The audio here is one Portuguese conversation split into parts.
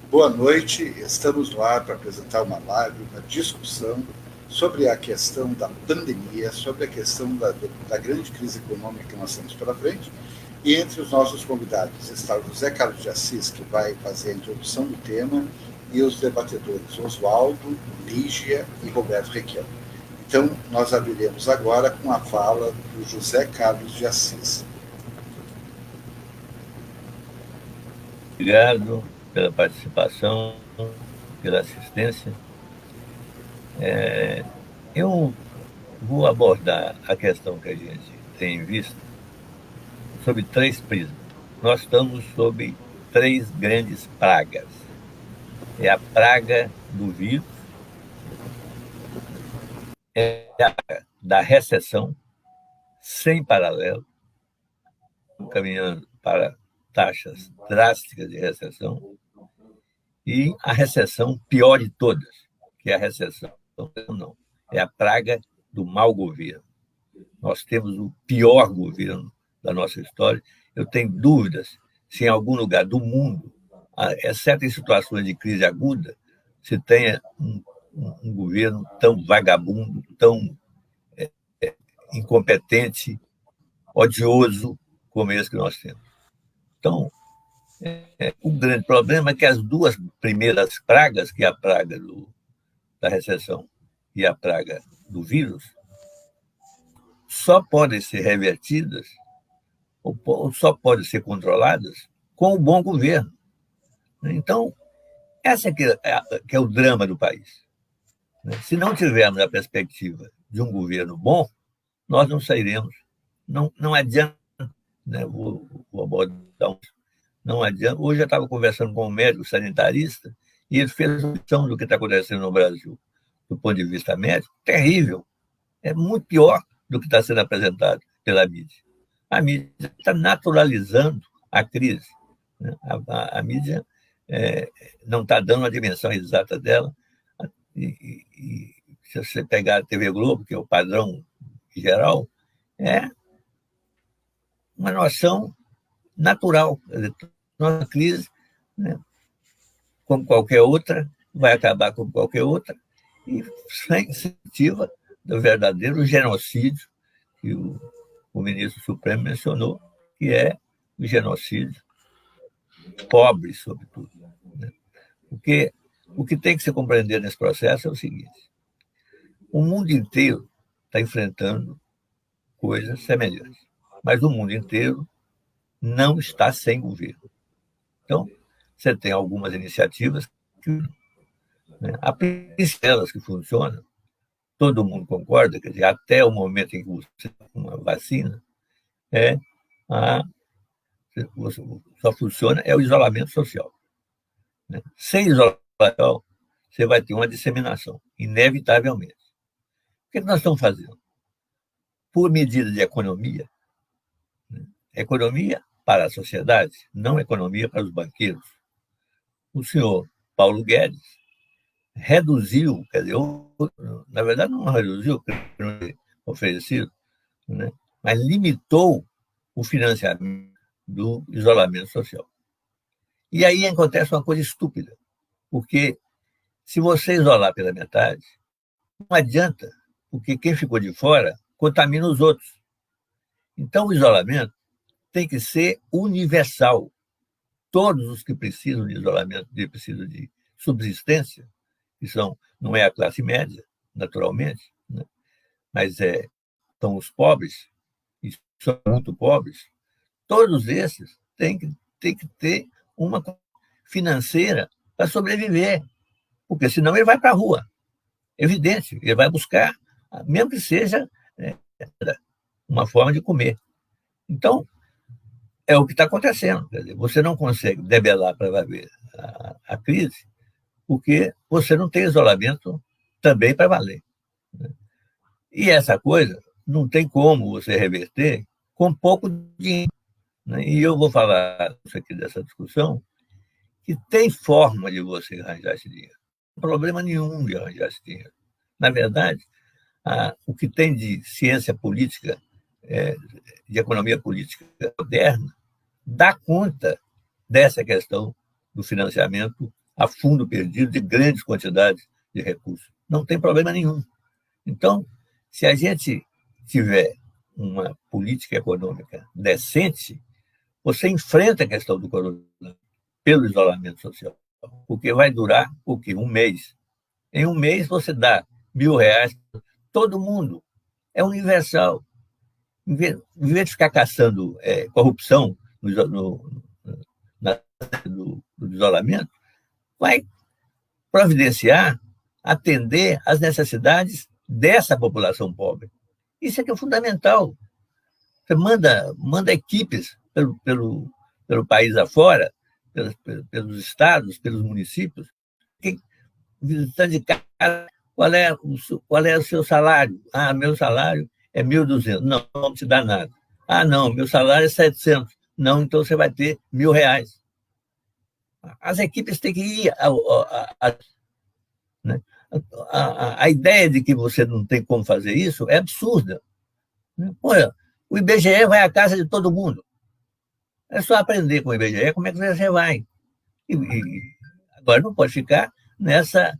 Boa noite, estamos no ar para apresentar uma live, uma discussão sobre a questão da pandemia, sobre a questão da grande crise econômica que nós temos pela frente. E entre os nossos convidados está o José Carlos de Assis, que vai fazer a introdução do tema, e os debatedores Oswaldo, Lígia e Roberto Requião. Então, nós abriremos agora com a fala do José Carlos de Assis. Obrigado pela participação, pela assistência. Eu vou abordar a questão que a gente tem visto sob três prismas. Nós estamos sob três grandes pragas. É a praga do vírus, é a praga da recessão sem paralelo, caminhando para taxas drásticas de recessão, e a recessão pior de todas, que é a recessão não, é a praga do mau governo. Nós temos o pior governo da nossa história. Eu tenho dúvidas se em algum lugar do mundo, exceto em situações de crise aguda, se tenha um governo tão vagabundo, tão incompetente, odioso como esse que nós temos. Então, o grande problema é que as duas primeiras pragas, que é a praga da recessão e a praga do vírus, só podem ser revertidas ou só podem ser controladas com o bom governo. Então, essa que é o drama do país. Se não tivermos a perspectiva de um governo bom, nós não sairemos. Não adianta, né? Vou abordar não adianta. Hoje eu estava conversando com um médico sanitarista e ele fez uma visão do que está acontecendo no Brasil, do ponto de vista médico, terrível. É muito pior do que está sendo apresentado pela mídia. A mídia está naturalizando a crise. Né? A mídia não está dando a dimensão exata dela. E se você pegar a TV Globo, que é o padrão geral, é uma noção natural. Nossa crise, né, como qualquer outra, vai acabar como qualquer outra, e sem incentiva do verdadeiro genocídio que o ministro Supremo mencionou, que é o genocídio pobre, sobretudo. Né? Porque o que tem que se compreender nesse processo é o seguinte: o mundo inteiro está enfrentando coisas semelhantes, mas o mundo inteiro não está sem governo. Então, você tem algumas iniciativas que, né, a delas que funcionam, todo mundo concorda, quer dizer, até o momento em que você tem uma vacina, só funciona o isolamento social. Né? Sem isolamento social, você vai ter uma disseminação, inevitavelmente. O que nós estamos fazendo? Por medida de economia, né? Economia para a sociedade, não economia para os banqueiros. O senhor Paulo Guedes reduziu, quer dizer, na verdade não reduziu o que foi oferecido, né? Mas limitou o financiamento do isolamento social. E aí acontece uma coisa estúpida, porque se você isolar pela metade, não adianta, porque quem ficou de fora contamina os outros. Então, o isolamento tem que ser universal. Todos os que precisam de isolamento, precisam de subsistência, que não é a classe média, naturalmente, né? Mas são os pobres, e são muito pobres, todos esses têm que ter uma financeira para sobreviver, porque senão ele vai para a rua. Evidente, ele vai buscar, mesmo que seja uma forma de comer. Então, é o que está acontecendo. Quer dizer, você não consegue debelar para valer a crise porque você não tem isolamento também para valer. Né? E essa coisa não tem como você reverter com pouco dinheiro. Né? E eu vou falar isso aqui dessa discussão, que tem forma de você arranjar esse dinheiro. Não tem problema nenhum de arranjar esse dinheiro. Na verdade, o que tem de ciência política, de economia política moderna, dá conta dessa questão do financiamento a fundo perdido de grandes quantidades de recursos. Não tem problema nenhum. Então, se a gente tiver uma política econômica decente, você enfrenta a questão do coronavírus pelo isolamento social, porque vai durar o quê? Um mês. Em um mês você dá R$ 1.000, todo mundo, é universal. Em vez de ficar caçando corrupção do isolamento, vai providenciar, atender às necessidades dessa população pobre. Isso é que é fundamental. Você manda equipes pelo país afora, pelos estados, pelos municípios, visitando de casa, qual é o seu salário? Ah, meu salário é 1.200. Não, não vamos te dar nada. Ah, não, meu salário é 700. Não, então você vai ter R$ 1.000. As equipes têm que ir né? A ideia de que você não tem como fazer isso é absurda. Olha, o IBGE vai à casa de todo mundo. É só aprender com o IBGE como é que você vai. Agora não pode ficar nessa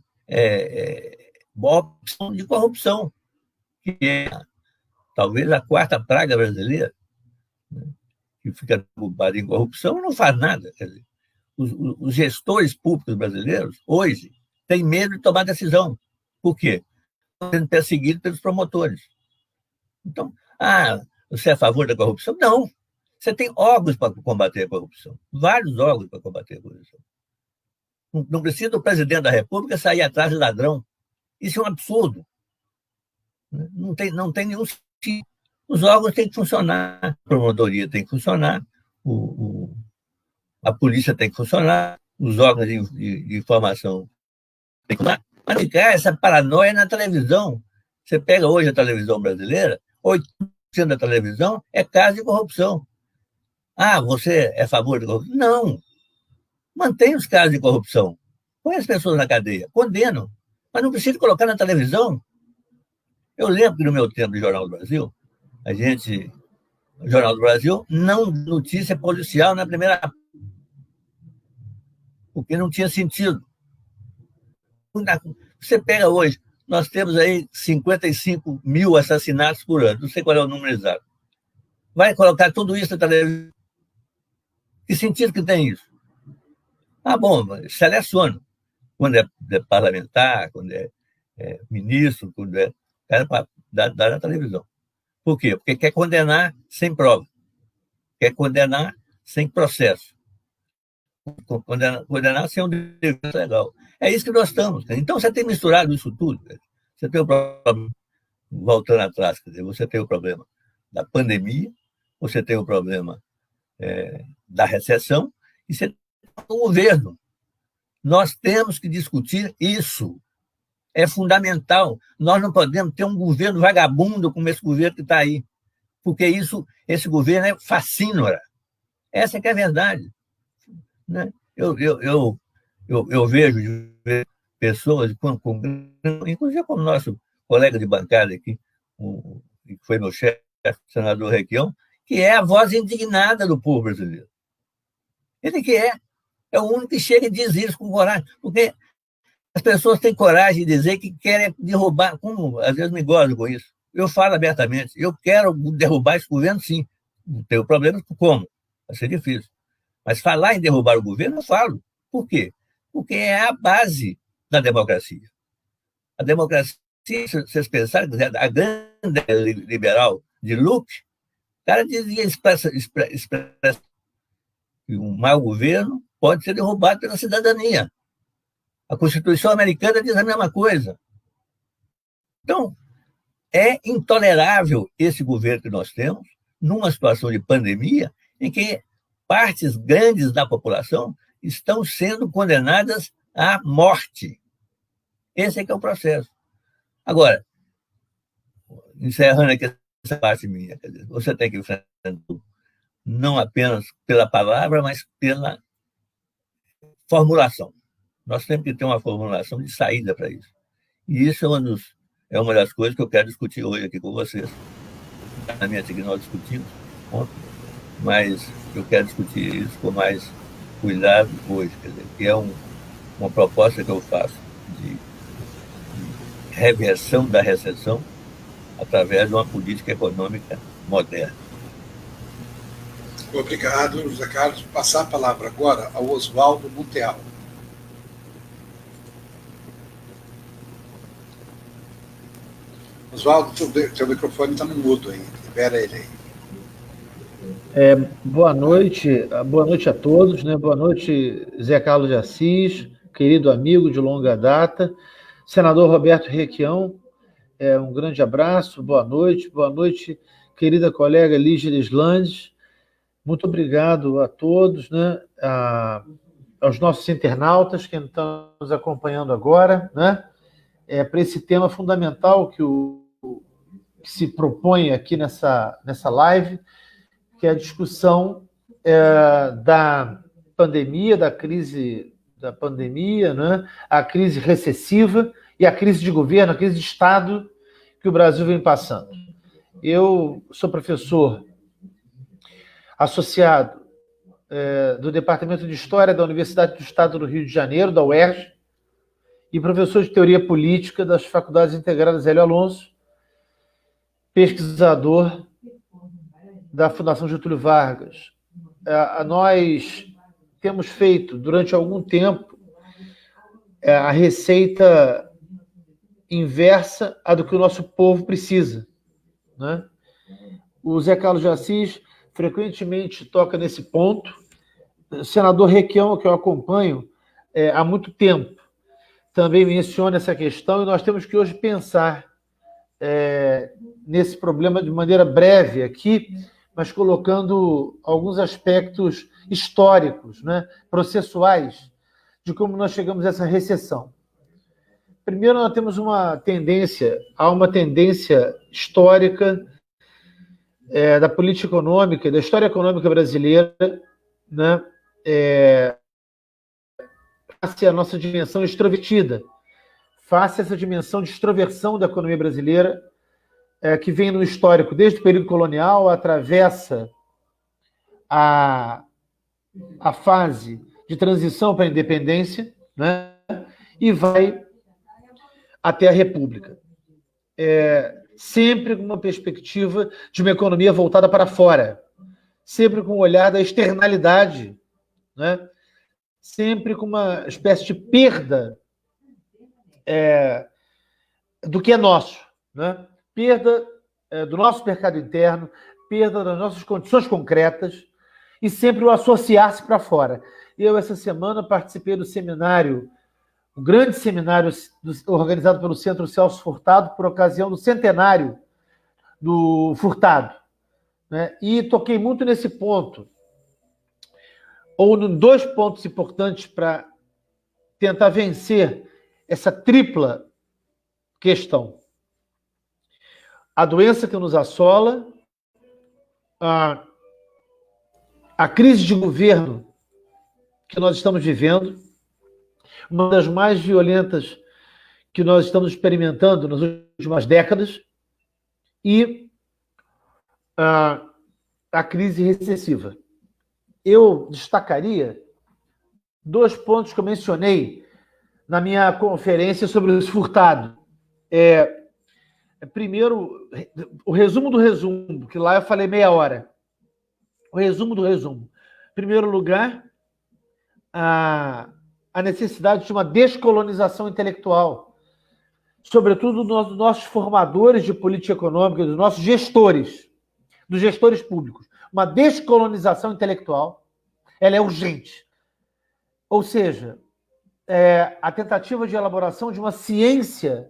opção de corrupção, que é talvez a quarta praga brasileira, né? Que fica preocupado em corrupção e não faz nada. Quer dizer, os gestores públicos brasileiros, hoje, têm medo de tomar decisão. Por quê? Estão sendo perseguidos pelos promotores. Então, você é a favor da corrupção? Não. Você tem órgãos para combater a corrupção. Vários órgãos para combater a corrupção. Não precisa o presidente da República sair atrás de ladrão. Isso é um absurdo. Não tem nenhum sentido. Os órgãos têm que funcionar, a promotoria tem que funcionar, a polícia tem que funcionar, os órgãos de informação têm que funcionar. Mas não ficar essa paranoia na televisão. Você pega hoje a televisão brasileira, 8% da televisão é caso de corrupção. Você é a favor da corrupção? Não. Mantém os casos de corrupção. Põe as pessoas na cadeia, condenam. Mas não precisa colocar na televisão. Eu lembro que no meu tempo de Jornal do Brasil, o Jornal do Brasil não notícia policial na primeira, porque não tinha sentido. Você pega hoje, nós temos aí 55 mil assassinatos por ano, não sei qual é o número exato. Vai colocar tudo isso na televisão? Que sentido que tem isso? Bom, seleciona. Quando é parlamentar, quando é ministro, quando é para dar na televisão. Por quê? Porque quer condenar sem prova. Quer condenar sem processo. Condenar sem um dever legal. É isso que nós estamos. Então, você tem misturado isso tudo. Você tem o problema, voltando atrás, quer dizer, você tem o problema da pandemia, você tem o problema da recessão, e você tem o governo. Nós temos que discutir isso. É fundamental. Nós não podemos ter um governo vagabundo como esse governo que está aí, porque esse governo é facínora. Essa é que é a verdade. Né? Eu vejo pessoas, inclusive como nosso colega de bancada aqui, que foi meu chefe, o senador Requião, que é a voz indignada do povo brasileiro. Ele que é o único que chega e diz isso com coragem, porque as pessoas têm coragem de dizer que querem derrubar, como às vezes me gozam com isso. Eu falo abertamente, eu quero derrubar esse governo, sim. Não tenho problema com como, vai ser difícil. Mas falar em derrubar o governo, eu falo. Por quê? Porque é a base da democracia. A democracia, se vocês pensarem, a grande liberal de Luke, o cara dizia expressa que um mau governo pode ser derrubado pela cidadania. A Constituição americana diz a mesma coisa. Então, é intolerável esse governo que nós temos, numa situação de pandemia, em que partes grandes da população estão sendo condenadas à morte. Esse é que é o processo. Agora, encerrando aqui essa parte minha, quer dizer, você tem que enfrentar não apenas pela palavra, mas pela formulação. Nós temos que ter uma formulação de saída para isso. E isso é uma das coisas que eu quero discutir hoje aqui com vocês. Exatamente que nós discutimos ontem, mas eu quero discutir isso com mais cuidado hoje, quer dizer, que é uma proposta que eu faço de reversão da recessão através de uma política econômica moderna. Obrigado, José Carlos. Passar a palavra agora ao Oswaldo Monteal. Oswaldo, seu microfone está no mudo aí. Libera ele aí. Boa noite a todos, né? Boa noite, Zé Carlos de Assis, querido amigo de longa data, senador Roberto Requião, um grande abraço, boa noite, querida colega Lígia Lislandes, muito obrigado a todos, né? Aos nossos internautas que estão nos acompanhando agora, né? Para esse tema fundamental que se propõe aqui nessa live, que é a discussão da pandemia, da crise da pandemia, né? A crise recessiva e a crise de governo, a crise de Estado que o Brasil vem passando. Eu sou professor associado do Departamento de História da Universidade do Estado do Rio de Janeiro, da UERJ, e professor de Teoria Política das Faculdades Integradas Hélio Alonso, pesquisador da Fundação Getúlio Vargas. Nós temos feito, durante algum tempo, a receita inversa à do que o nosso povo precisa, né? O Zé Carlos de Assis frequentemente toca nesse ponto. O senador Requião, que eu acompanho há muito tempo, também menciona essa questão, e nós temos que hoje pensar nesse problema de maneira breve aqui, mas colocando alguns aspectos históricos, né, processuais, de como nós chegamos a essa recessão. Primeiro, nós temos uma tendência histórica da política econômica, da história econômica brasileira, né, face à nossa dimensão extrovertida, face a essa dimensão de extroversão da economia brasileira, que vem no histórico desde o período colonial, atravessa a fase de transição para a independência, né, e vai até a República. Sempre com uma perspectiva de uma economia voltada para fora, sempre com o olhar da externalidade, né, sempre com uma espécie de perda do que é nosso, né? Perda do nosso mercado interno, perda das nossas condições concretas e sempre o associar-se para fora. Eu, essa semana, participei do seminário, o grande seminário organizado pelo Centro Celso Furtado por ocasião do centenário do Furtado, né? E toquei muito nesse ponto, ou em dois pontos importantes para tentar vencer essa tripla questão. A doença que nos assola, a crise de governo que nós estamos vivendo, uma das mais violentas que nós estamos experimentando nas últimas décadas, e a crise recessiva. Eu destacaria dois pontos que eu mencionei na minha conferência sobre o Furtado. Primeiro, o resumo do resumo, que lá eu falei meia hora. O resumo do resumo. Em primeiro lugar, a necessidade de uma descolonização intelectual, sobretudo dos nossos formadores de política econômica, dos nossos gestores, dos gestores públicos. Uma descolonização intelectual, ela é urgente. Ou seja, a tentativa de elaboração de uma ciência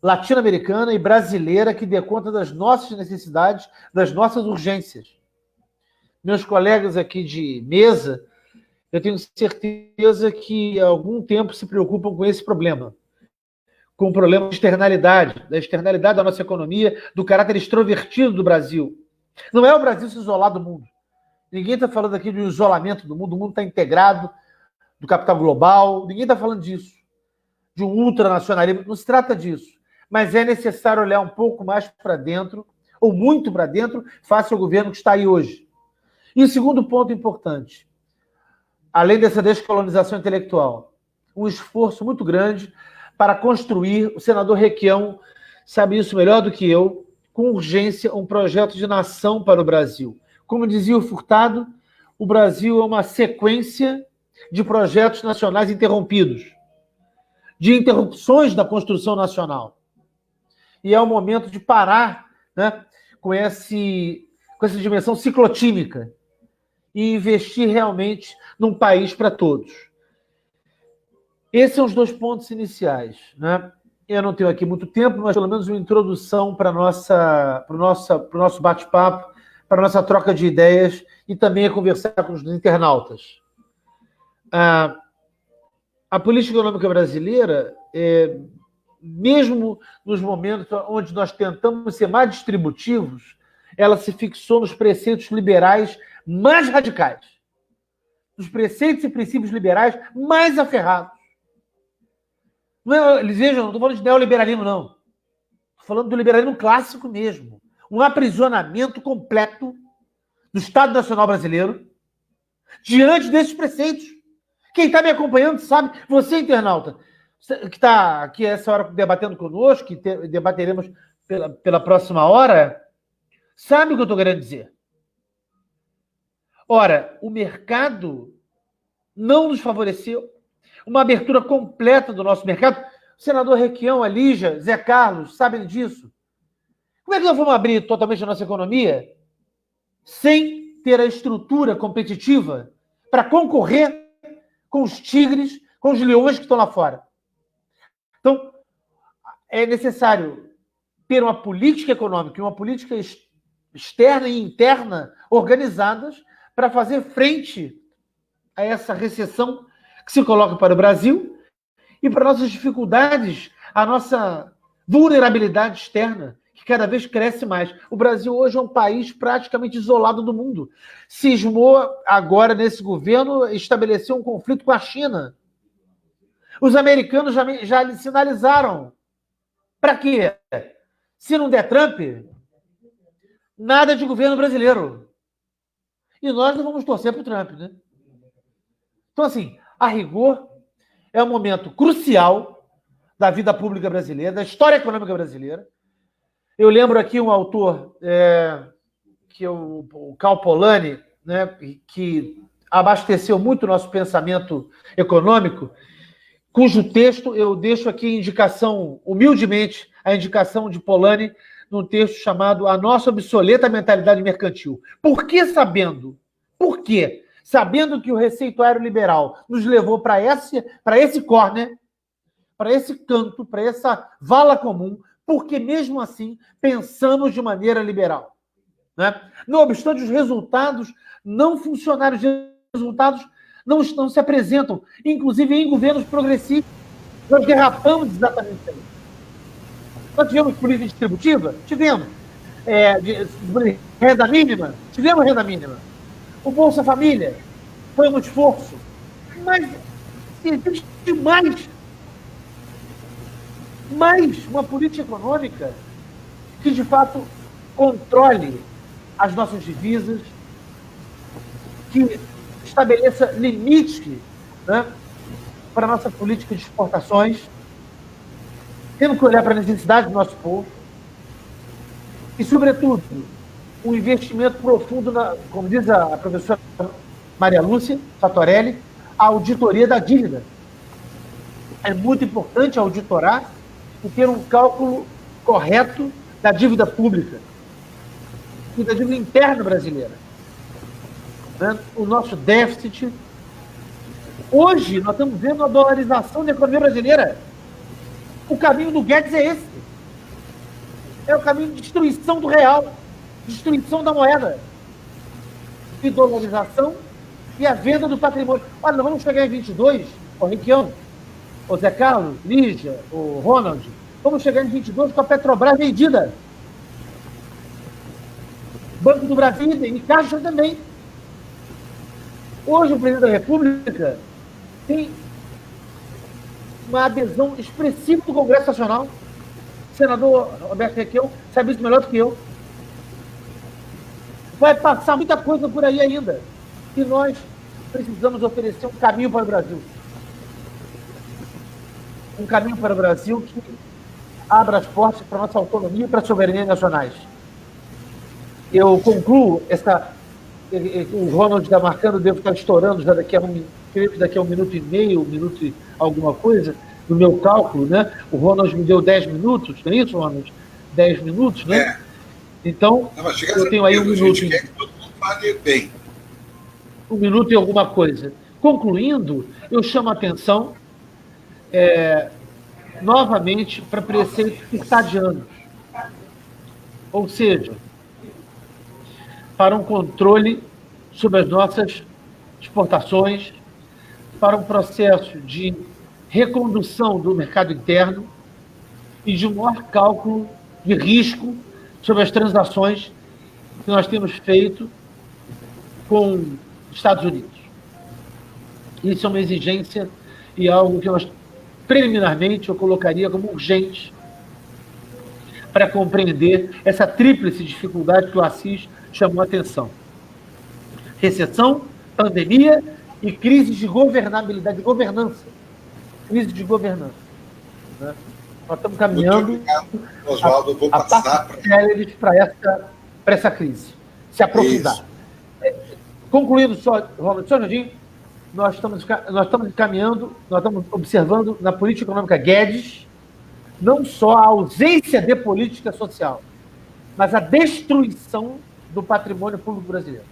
latino-americana e brasileira que dê conta das nossas necessidades, das nossas urgências. Meus colegas aqui de mesa, eu tenho certeza que há algum tempo se preocupam com esse problema, com o problema de externalidade, da externalidade da nossa economia, do caráter extrovertido do Brasil. Não é o Brasil se isolar do mundo. Ninguém está falando aqui de um isolamento do mundo, o mundo está integrado, do capital global, ninguém está falando disso, de um ultranacionalismo, não se trata disso. Mas é necessário olhar um pouco mais para dentro, ou muito para dentro, face ao governo que está aí hoje. E o segundo ponto importante, além dessa descolonização intelectual, um esforço muito grande para construir, o senador Requião sabe isso melhor do que eu, com urgência, um projeto de nação para o Brasil. Como dizia o Furtado, o Brasil é uma sequência de projetos nacionais interrompidos, de interrupções da construção nacional. E é o momento de parar, né, com essa dimensão ciclotímica e investir realmente num país para todos. Esses são os 2 pontos iniciais, né? Eu não tenho aqui muito tempo, mas pelo menos uma introdução para o nosso bate-papo, para a nossa troca de ideias e também a conversar com os internautas. A política econômica brasileira, mesmo nos momentos onde nós tentamos ser mais distributivos, ela se fixou nos preceitos liberais mais radicais, nos preceitos e princípios liberais mais aferrados. Eles vejam, não estou falando de neoliberalismo, não. Estou falando do liberalismo clássico mesmo. Um aprisionamento completo do Estado Nacional Brasileiro diante desses preceitos. Quem está me acompanhando sabe, você, internauta, que está aqui essa hora debatendo conosco, que debateremos pela próxima hora, sabe o que eu estou querendo dizer. Ora, o mercado não nos favoreceu. Uma abertura completa do nosso mercado. O senador Requião, a Lígia, Zé Carlos, sabem disso. Como é que nós vamos abrir totalmente a nossa economia sem ter a estrutura competitiva para concorrer com os tigres, com os leões que estão lá fora? Então, é necessário ter uma política econômica e uma política externa e interna organizadas para fazer frente a essa recessão que se coloca para o Brasil e para nossas dificuldades, a nossa vulnerabilidade externa, que cada vez cresce mais. O Brasil hoje é um país praticamente isolado do mundo. Cismou agora, nesse governo, estabeleceu um conflito com a China. Os americanos já lhe sinalizaram. Para quê? Se não der Trump, nada de governo brasileiro. E nós não vamos torcer para o Trump, né? Então, assim, a rigor, é um momento crucial da vida pública brasileira, da história econômica brasileira. Eu lembro aqui um autor, que é o Karl Polanyi, né, que abasteceu muito o nosso pensamento econômico, cujo texto eu deixo aqui indicação, humildemente, a indicação de Polanyi, num texto chamado A Nossa Obsoleta Mentalidade Mercantil. Por que sabendo? Por quê? Sabendo que o receituário liberal nos levou para esse corner, para esse canto, para essa vala comum, porque mesmo assim pensamos de maneira liberal, né? Não obstante, os resultados não funcionaram, os resultados não se apresentam, inclusive em governos progressistas. Nós derrapamos exatamente aí. Nós tivemos política distributiva? Tivemos. Renda mínima? Tivemos renda mínima. O Bolsa Família foi um esforço, mas existe mais uma política econômica que, de fato, controle as nossas divisas, que estabeleça limite, né, para a nossa política de exportações, tendo que olhar para a necessidade do nosso povo e, sobretudo, um investimento profundo, como diz a professora Maria Lúcia Fatorelli, a auditoria da dívida. É muito importante auditorar e ter um cálculo correto da dívida pública e da dívida interna brasileira, né? O nosso déficit. Hoje, nós estamos vendo a dolarização da economia brasileira. O caminho do Guedes é esse. É o caminho de destruição do real, destruição da moeda, e dolarização e a venda do patrimônio. Olha, nós vamos chegar em 22, o Requião, o Zé Carlos, Lígia, o Ronald, vamos chegar em 22 com a Petrobras vendida. Banco do Brasil e Caixa também. Hoje o presidente da República tem uma adesão expressiva do Congresso Nacional. O senador Roberto Requião sabe isso melhor do que eu. Vai passar muita coisa por aí ainda. E nós precisamos oferecer um caminho para o Brasil. um caminho para o Brasil que abra as portas para a nossa autonomia e para a soberania nacionais. Eu concluo o Ronald está marcando, devo estar estourando já daqui a um minuto e meio, um minuto e alguma coisa, no meu cálculo, né? O Ronald me deu 10 minutos, não é isso, Ronald? 10 minutos, né? É. Então, não, eu tenho aí um minuto. A gente quer que todo mundo fale bem. Um minuto e alguma coisa. Concluindo, eu chamo a atenção novamente para preceitos circadianos. Ou seja, para um controle sobre as nossas exportações, para um processo de recondução do mercado interno e de um maior cálculo de risco sobre as transações que nós temos feito com os Estados Unidos. Isso é uma exigência e algo que nós, preliminarmente, eu colocaria como urgente para compreender essa tríplice dificuldade que o Assis chamou a atenção. Recessão, pandemia e crise de governabilidade, de governança. Crise de governança. Né? Nós estamos caminhando Oswaldo, vou passar para essa crise, se aprofundar. Concluindo, Ronald, só um minutinho, nós estamos caminhando, nós estamos observando na política econômica Guedes não só a ausência de política social, mas a destruição do patrimônio público brasileiro.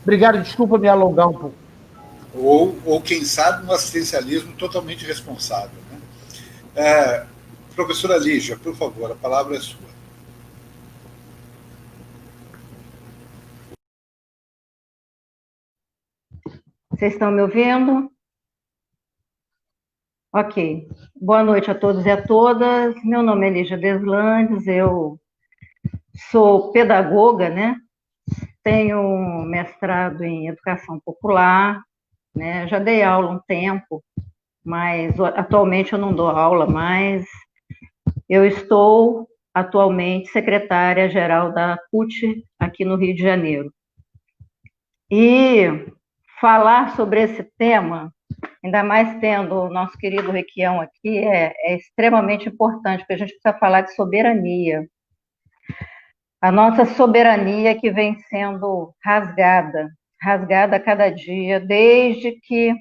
Obrigado, desculpa me alongar um pouco. Ou quem sabe, um assistencialismo totalmente responsável. Né? Professora Lígia, por favor, a palavra é sua. Vocês estão me ouvindo? Ok. Boa noite a todos e a todas. Meu nome é Lígia Deslandes, eu sou pedagoga, né? Tenho mestrado em educação popular, né? Já dei aula um tempo, mas atualmente eu não dou aula mais. Eu estou atualmente secretária-geral da CUT aqui no Rio de Janeiro. E falar sobre esse tema, ainda mais tendo o nosso querido Requião aqui, é extremamente importante, porque a gente precisa falar de soberania. A nossa soberania que vem sendo rasgada a cada dia, desde que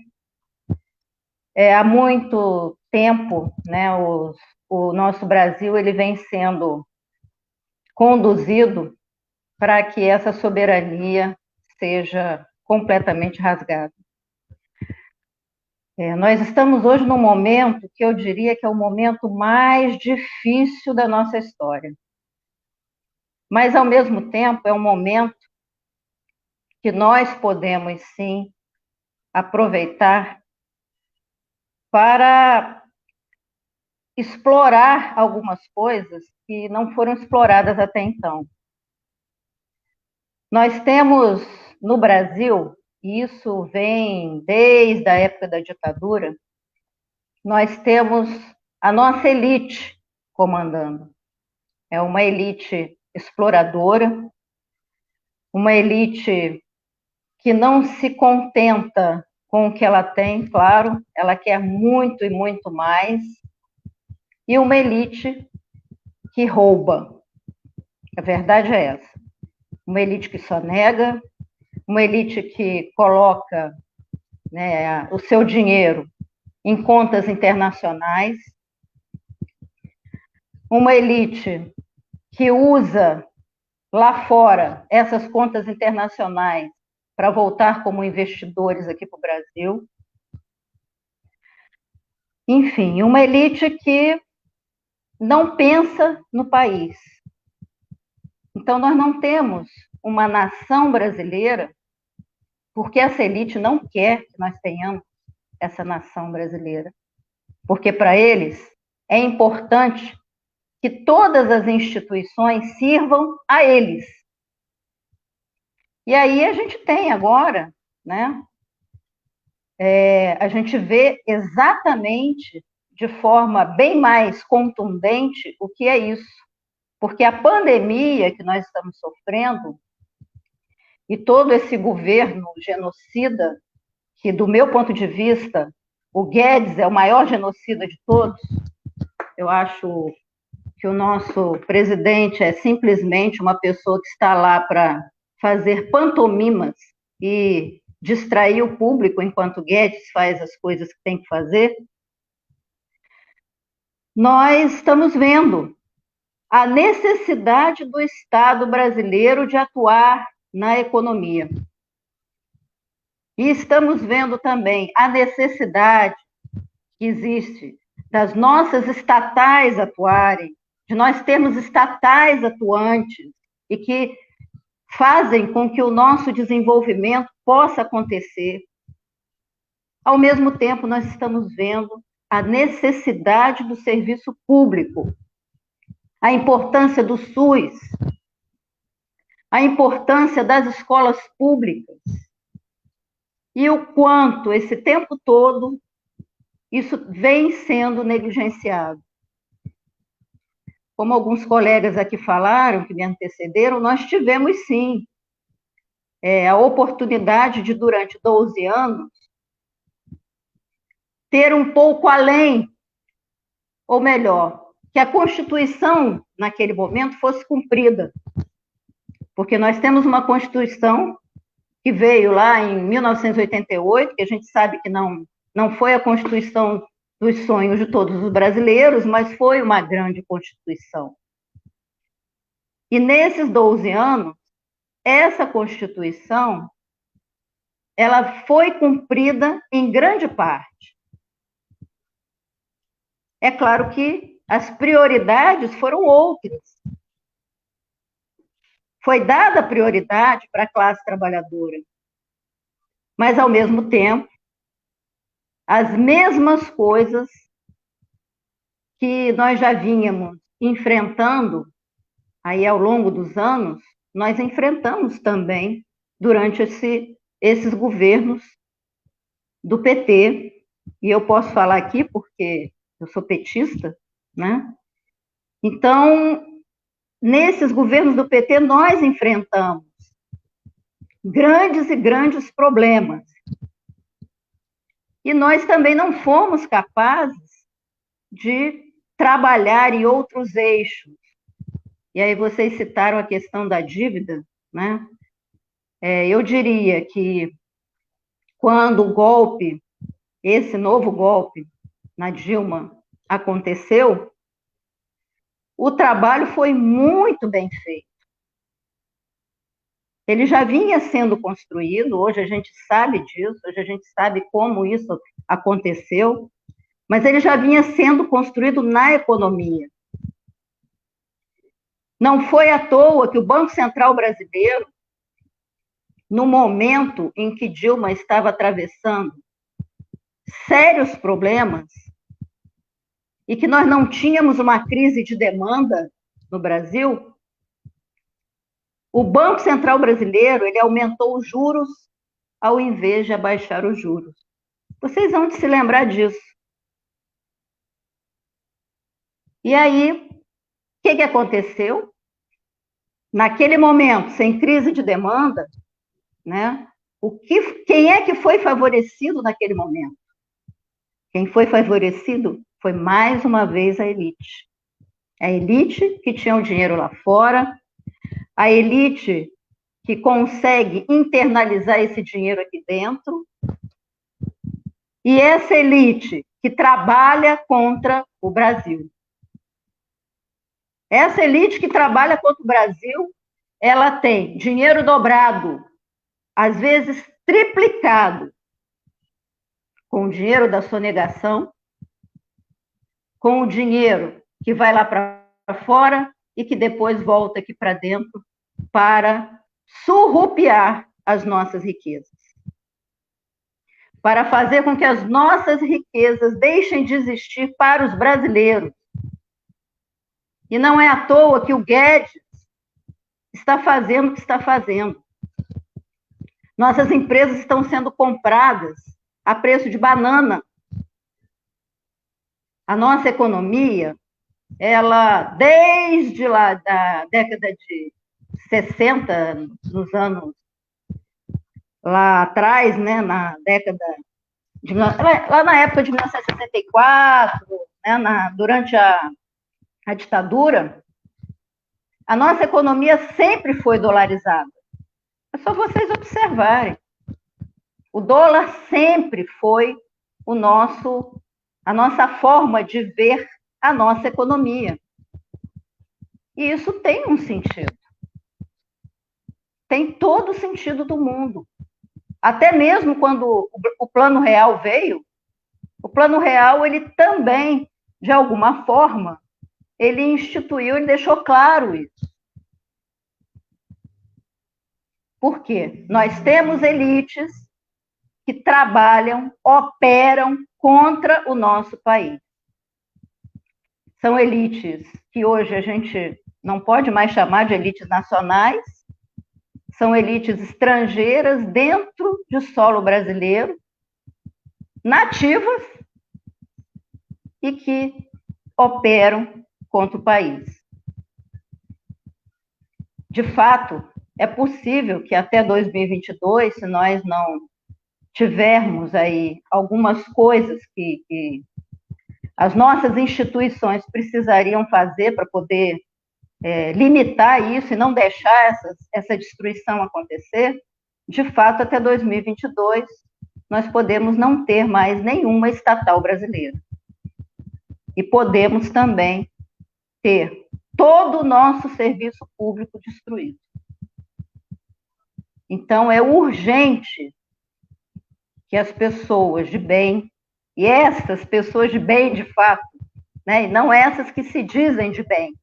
há muito tempo, né, o nosso Brasil ele vem sendo conduzido para que essa soberania seja completamente rasgada. Nós estamos hoje num momento que eu diria que é o momento mais difícil da nossa história. Mas, ao mesmo tempo, é um momento que nós podemos, sim, aproveitar para explorar algumas coisas que não foram exploradas até então. Nós temos no Brasil, e isso vem desde a época da ditadura, nós temos a nossa elite comandando. É uma elite exploradora, uma elite que não se contenta com o que ela tem, claro, ela quer muito e muito mais, e uma elite que rouba. A verdade é essa. Uma elite que só nega, uma elite que coloca, né, o seu dinheiro em contas internacionais, uma elite que usa lá fora essas contas internacionais para voltar como investidores aqui para o Brasil. Enfim, uma elite que não pensa no país. Então, nós não temos uma nação brasileira, porque essa elite não quer que nós tenhamos essa nação brasileira. Porque, para eles, é importante que todas as instituições sirvam a eles. E aí a gente tem agora, né? A gente vê exatamente, de forma bem mais contundente, o que é isso. Porque a pandemia que nós estamos sofrendo, e todo esse governo genocida, que, do meu ponto de vista, o Guedes é o maior genocida de todos. Eu acho que o nosso presidente é simplesmente uma pessoa que está lá para fazer pantomimas e distrair o público enquanto Guedes faz as coisas que tem que fazer. Nós estamos vendo a necessidade do Estado brasileiro de atuar na economia. E estamos vendo também a necessidade que existe das nossas estatais atuarem, de nós termos estatais atuantes e que fazem com que o nosso desenvolvimento possa acontecer. Ao mesmo tempo, nós estamos vendo a necessidade do serviço público, a importância do SUS, a importância das escolas públicas e o quanto, esse tempo todo, isso vem sendo negligenciado. Como alguns colegas aqui falaram, que me antecederam, nós tivemos, sim, a oportunidade de, durante 12 anos, ter um pouco além, ou melhor, que a Constituição, naquele momento, fosse cumprida. Porque nós temos uma Constituição que veio lá em 1988, que a gente sabe que não foi a Constituição dos sonhos de todos os brasileiros, mas foi uma grande Constituição. E nesses 12 anos, essa Constituição, ela foi cumprida em grande parte. É claro que as prioridades foram outras. Foi dada prioridade para a classe trabalhadora, mas, ao mesmo tempo, as mesmas coisas que nós já vínhamos enfrentando aí ao longo dos anos, nós enfrentamos também durante esses governos do PT, e eu posso falar aqui porque eu sou petista, né? Então, nesses governos do PT, nós enfrentamos grandes e grandes problemas. E nós também não fomos capazes de trabalhar em outros eixos. E aí vocês citaram a questão da dívida, né? Eu diria que quando o golpe, esse novo golpe na Dilma aconteceu, o trabalho foi muito bem feito. Ele já vinha sendo construído, hoje a gente sabe disso, hoje a gente sabe como isso aconteceu, mas ele já vinha sendo construído na economia. Não foi à toa que o Banco Central brasileiro, no momento em que Dilma estava atravessando sérios problemas e que nós não tínhamos uma crise de demanda no Brasil, o Banco Central brasileiro, ele aumentou os juros ao invés de abaixar os juros. Vocês vão se lembrar disso. E aí, o que aconteceu? Naquele momento, sem crise de demanda, né? Quem é que foi favorecido naquele momento? Quem foi favorecido foi, mais uma vez, a elite. A elite que tinha o dinheiro lá fora, a elite que consegue internalizar esse dinheiro aqui dentro, e essa elite que trabalha contra o Brasil. Essa elite que trabalha contra o Brasil, ela tem dinheiro dobrado, às vezes triplicado, com o dinheiro da sonegação, com o dinheiro que vai lá para fora e que depois volta aqui para dentro para surrupiar as nossas riquezas. Para fazer com que as nossas riquezas deixem de existir para os brasileiros. E não é à toa que o Guedes está fazendo o que está fazendo. Nossas empresas estão sendo compradas a preço de banana. A nossa economia, ela, desde lá da década de 60, nos anos lá atrás, né, na década lá na época de 1964, né, durante a ditadura, a nossa economia sempre foi dolarizada. É só vocês observarem. O dólar sempre foi a nossa forma de ver a nossa economia. E isso tem um sentido. Tem todo o sentido do mundo. Até mesmo quando o Plano Real veio, o Plano Real, ele também, de alguma forma, ele instituiu, ele deixou claro isso. Por quê? Nós temos elites que trabalham, operam contra o nosso país. São elites que hoje a gente não pode mais chamar de elites nacionais, são elites estrangeiras dentro de solo brasileiro, nativas, e que operam contra o país. De fato, é possível que até 2022, se nós não tivermos aí algumas coisas que as nossas instituições precisariam fazer para poder limitar isso e não deixar essa destruição acontecer, de fato, até 2022, nós podemos não ter mais nenhuma estatal brasileira. E podemos também ter todo o nosso serviço público destruído. Então, é urgente que as pessoas de bem, e essas pessoas de bem de fato, né, e não essas que se dizem de bem,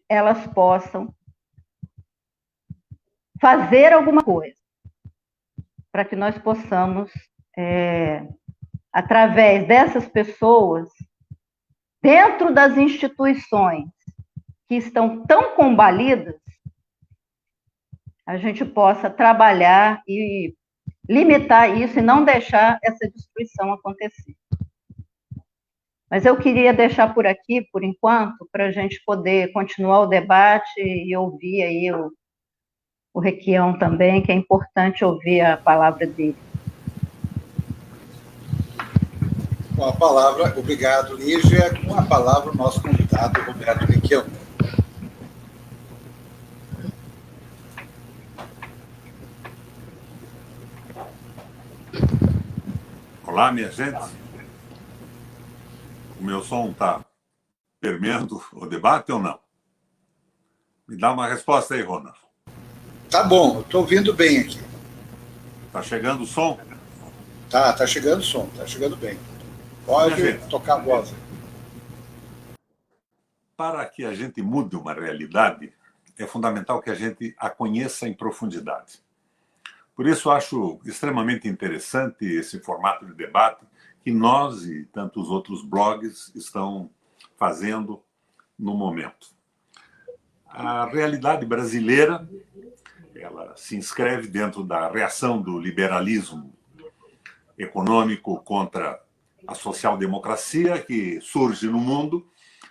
elas possam fazer alguma coisa para que nós possamos, através dessas pessoas, dentro das instituições que estão tão combalidas, a gente possa trabalhar e limitar isso e não deixar essa destruição acontecer. Mas eu queria deixar por aqui, por enquanto, para a gente poder continuar o debate e ouvir aí o Requião também, que é importante ouvir a palavra dele. Com a palavra, obrigado, Lígia. Com a palavra, o nosso convidado, Roberto Requião. Olá, minha gente. O meu som está permeando o debate ou não? Me dá uma resposta aí, Ronald. Tá bom, eu estou ouvindo bem aqui. Está chegando o som? Tá chegando o som, tá chegando bem. Pode tocar a voz. Para que a gente mude uma realidade, é fundamental que a gente a conheça em profundidade. Por isso, acho extremamente interessante esse formato de debate que nós e tantos outros blogs estão fazendo no momento. A realidade brasileira, ela se inscreve dentro da reação do liberalismo econômico contra a social-democracia que surge no mundo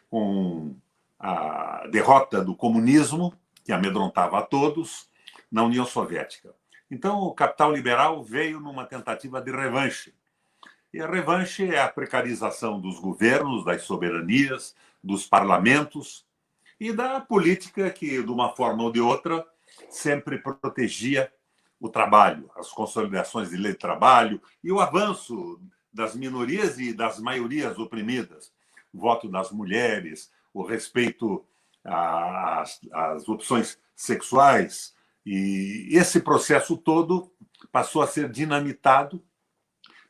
com a derrota do comunismo, que amedrontava a todos, na União Soviética. Então, o capital liberal veio numa tentativa de revanche. E a revanche é a precarização dos governos, das soberanias, dos parlamentos e da política que, de uma forma ou de outra, sempre protegia o trabalho, as consolidações de lei de trabalho e o avanço das minorias e das maiorias oprimidas, o voto das mulheres, o respeito às opções sexuais. E esse processo todo passou a ser dinamitado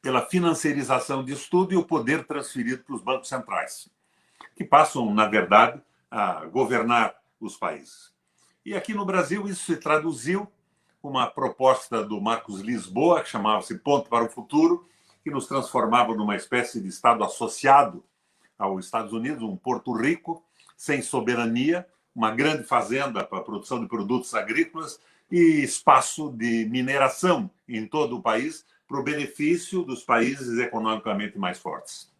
pela financiarização disso tudo e o poder transferido para os bancos centrais, que passam, na verdade, a governar os países. E aqui no Brasil isso se traduziu uma proposta do Marcos Lisboa, que chamava-se Ponto para o Futuro, que nos transformava numa espécie de Estado associado aos Estados Unidos, um Porto Rico, sem soberania, uma grande fazenda para a produção de produtos agrícolas e espaço de mineração em todo o país para o benefício dos países economicamente mais fortes.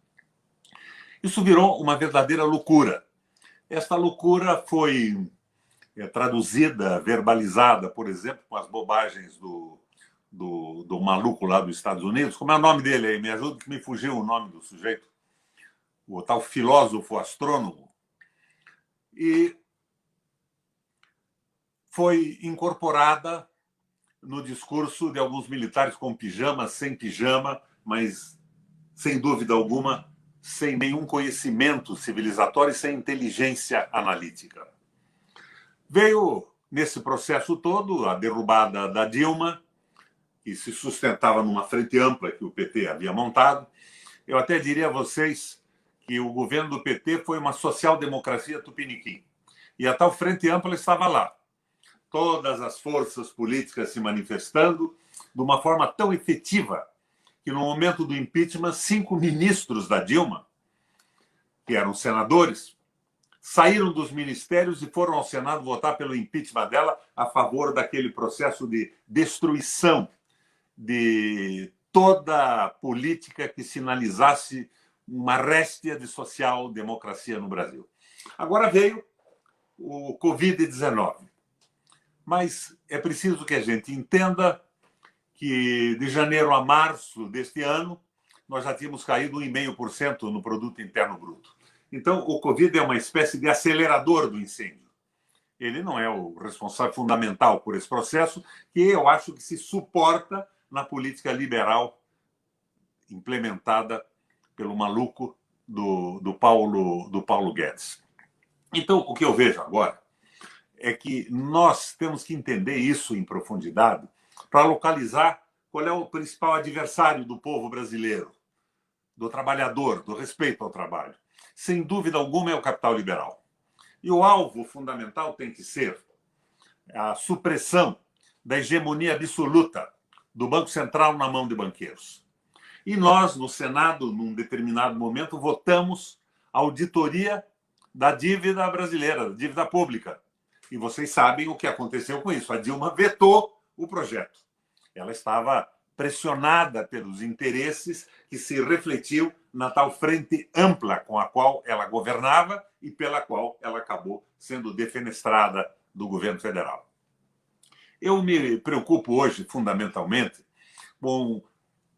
Isso virou uma verdadeira loucura. Esta loucura foi traduzida, verbalizada, por exemplo, com as bobagens do do maluco lá dos Estados Unidos. Como é o nome dele aí? Me ajuda, que me fugiu o nome do sujeito. O tal filósofo astrônomo. E foi incorporada no discurso de alguns militares com pijama, sem pijama, mas, sem dúvida alguma, sem nenhum conhecimento civilizatório e sem inteligência analítica. Veio, nesse processo todo, a derrubada da Dilma, que se sustentava numa frente ampla que o PT havia montado. Eu até diria a vocês que o governo do PT foi uma social-democracia tupiniquim. E a tal frente ampla estava lá. Todas as forças políticas se manifestando de uma forma tão efetiva que, no momento do impeachment, 5 ministros da Dilma, que eram senadores, saíram dos ministérios e foram ao Senado votar pelo impeachment dela a favor daquele processo de destruição de toda a política que sinalizasse uma réstia de social-democracia no Brasil. Agora veio o Covid-19. Mas é preciso que a gente entenda que de janeiro a março deste ano nós já tínhamos caído 1,5% no produto interno bruto. Então, o Covid é uma espécie de acelerador do incêndio. Ele não é o responsável fundamental por esse processo, que eu acho que se suporta na política liberal implementada pelo maluco do Paulo Guedes. Então, o que eu vejo agora é que nós temos que entender isso em profundidade para localizar qual é o principal adversário do povo brasileiro, do trabalhador, do respeito ao trabalho. Sem dúvida alguma, é o capital liberal. E o alvo fundamental tem que ser a supressão da hegemonia absoluta do Banco Central na mão de banqueiros. E nós, no Senado, num determinado momento, votamos a auditoria da dívida brasileira, da dívida pública. E vocês sabem o que aconteceu com isso. A Dilma vetou o projeto. Ela estava pressionada pelos interesses que se refletiu na tal frente ampla com a qual ela governava e pela qual ela acabou sendo defenestrada do governo federal. Eu me preocupo hoje, fundamentalmente, com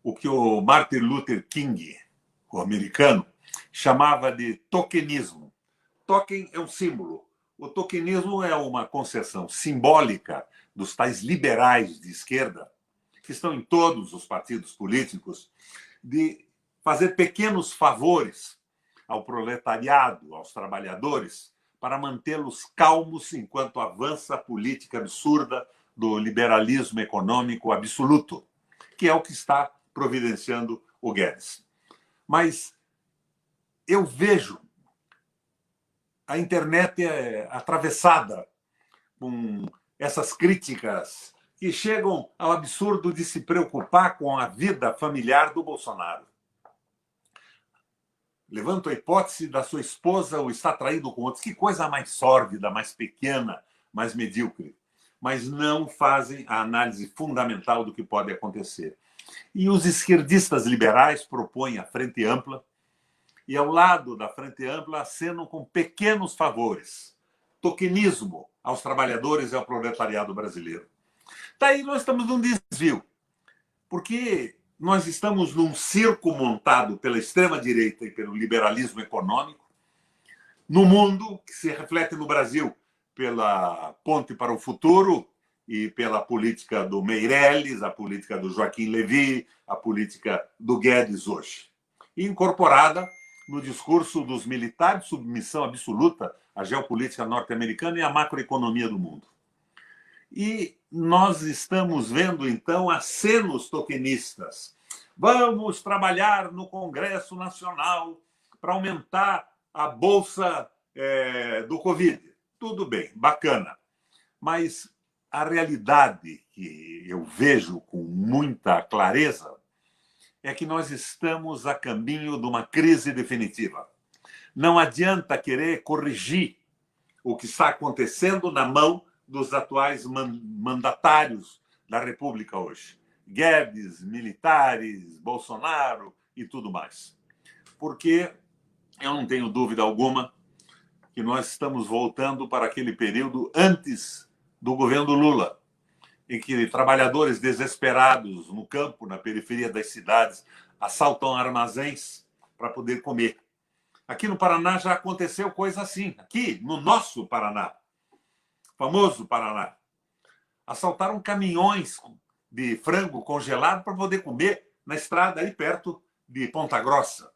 o que o Martin Luther King, o americano, chamava de tokenismo. Token é um símbolo. O tokenismo é uma concessão simbólica dos tais liberais de esquerda, que estão em todos os partidos políticos, de fazer pequenos favores ao proletariado, aos trabalhadores, para mantê-los calmos enquanto avança a política absurda do liberalismo econômico absoluto, que é o que está providenciando o Guedes. Mas eu vejo a internet atravessada com essas críticas que chegam ao absurdo de se preocupar com a vida familiar do Bolsonaro. Levanto a hipótese da sua esposa ou está traído com outros. Que coisa mais sórdida, mais pequena, mais medíocre. Mas não fazem a análise fundamental do que pode acontecer. E os esquerdistas liberais propõem a Frente Ampla, e ao lado da Frente Ampla acenam com pequenos favores. Tokenismo aos trabalhadores e ao proletariado brasileiro. Daí nós estamos num desvio, porque nós estamos num circo montado pela extrema-direita e pelo liberalismo econômico, no mundo, que se reflete no Brasil pela Ponte para o Futuro e pela política do Meirelles, a política do Joaquim Levy, a política do Guedes hoje. E incorporada no discurso dos militares de submissão absoluta à geopolítica norte-americana e à macroeconomia do mundo. E nós estamos vendo, então, acenos tokenistas. Vamos trabalhar no Congresso Nacional para aumentar a bolsa do Covid. Tudo bem, bacana. Mas a realidade que eu vejo com muita clareza é que nós estamos a caminho de uma crise definitiva. Não adianta querer corrigir o que está acontecendo na mão dos atuais mandatários da República hoje. Guedes, militares, Bolsonaro e tudo mais. Porque eu não tenho dúvida alguma que nós estamos voltando para aquele período antes do governo Lula, em que trabalhadores desesperados no campo, na periferia das cidades, assaltam armazéns para poder comer. Aqui no Paraná já aconteceu coisa assim. Aqui, no nosso Paraná, famoso Paraná, assaltaram caminhões de frango congelado para poder comer na estrada aí perto de Ponta Grossa.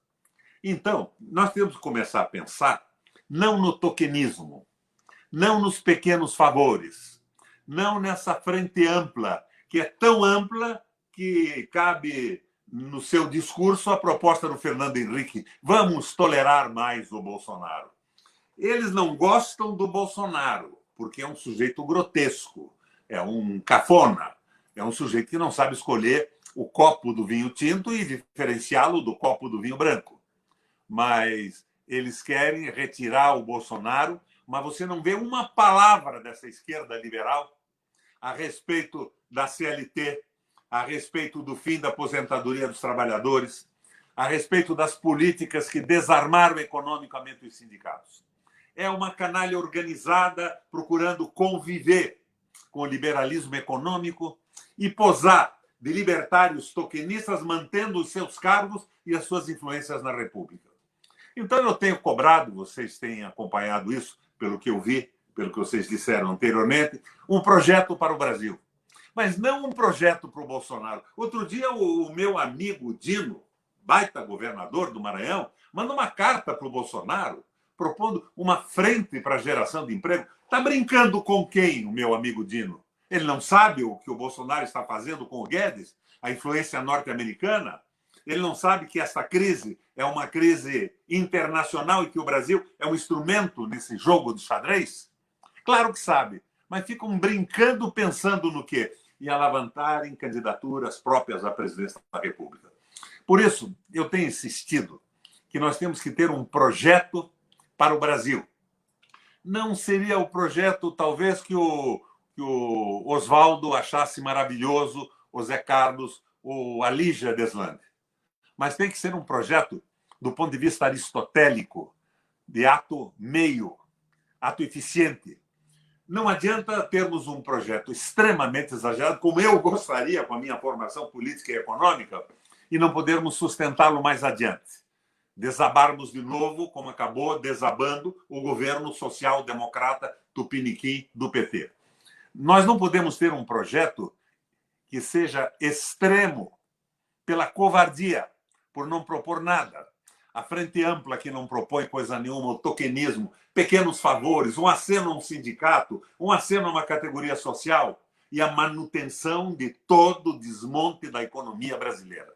Então, nós temos que começar a pensar não no tokenismo, não nos pequenos favores, não nessa frente ampla, que é tão ampla que cabe no seu discurso a proposta do Fernando Henrique: vamos tolerar mais o Bolsonaro. Eles não gostam do Bolsonaro, porque é um sujeito grotesco, é um cafona, é um sujeito que não sabe escolher o copo do vinho tinto e diferenciá-lo do copo do vinho branco. Mas eles querem retirar o Bolsonaro, mas você não vê uma palavra dessa esquerda liberal a respeito da CLT, a respeito do fim da aposentadoria dos trabalhadores, a respeito das políticas que desarmaram economicamente os sindicatos. É uma canalha organizada procurando conviver com o liberalismo econômico e posar de libertários tokenistas, mantendo os seus cargos e as suas influências na República. Então, eu tenho cobrado, vocês têm acompanhado isso, pelo que eu vi, pelo que vocês disseram anteriormente, um projeto para o Brasil. Mas não um projeto para o Bolsonaro. Outro dia, o meu amigo Dino, baita governador do Maranhão, manda uma carta para o Bolsonaro, propondo uma frente para a geração de emprego. Está brincando com quem, o meu amigo Dino? Ele não sabe o que o Bolsonaro está fazendo com o Guedes, a influência norte-americana? Ele não sabe que essa crise é uma crise internacional e que o Brasil é um instrumento nesse jogo de xadrez? Claro que sabe, mas ficam brincando pensando no quê? Em alavancarem candidaturas próprias à presidência da República. Por isso, eu tenho insistido que nós temos que ter um projeto para o Brasil. Não seria o projeto, talvez, que o Oswaldo achasse maravilhoso, o Zé Carlos, ou a Lígia Deslande. Mas tem que ser um projeto do ponto de vista aristotélico, de ato meio, ato eficiente. Não adianta termos um projeto extremamente exagerado, como eu gostaria com a minha formação política e econômica, e não podermos sustentá-lo mais adiante. Desabarmos de novo, como acabou desabando o governo social-democrata tupiniquim do PT. Nós não podemos ter um projeto que seja extremo pela covardia, por não propor nada. A frente ampla que não propõe coisa nenhuma, o tokenismo, pequenos favores, um aceno a um sindicato, um aceno a uma categoria social e a manutenção de todo o desmonte da economia brasileira.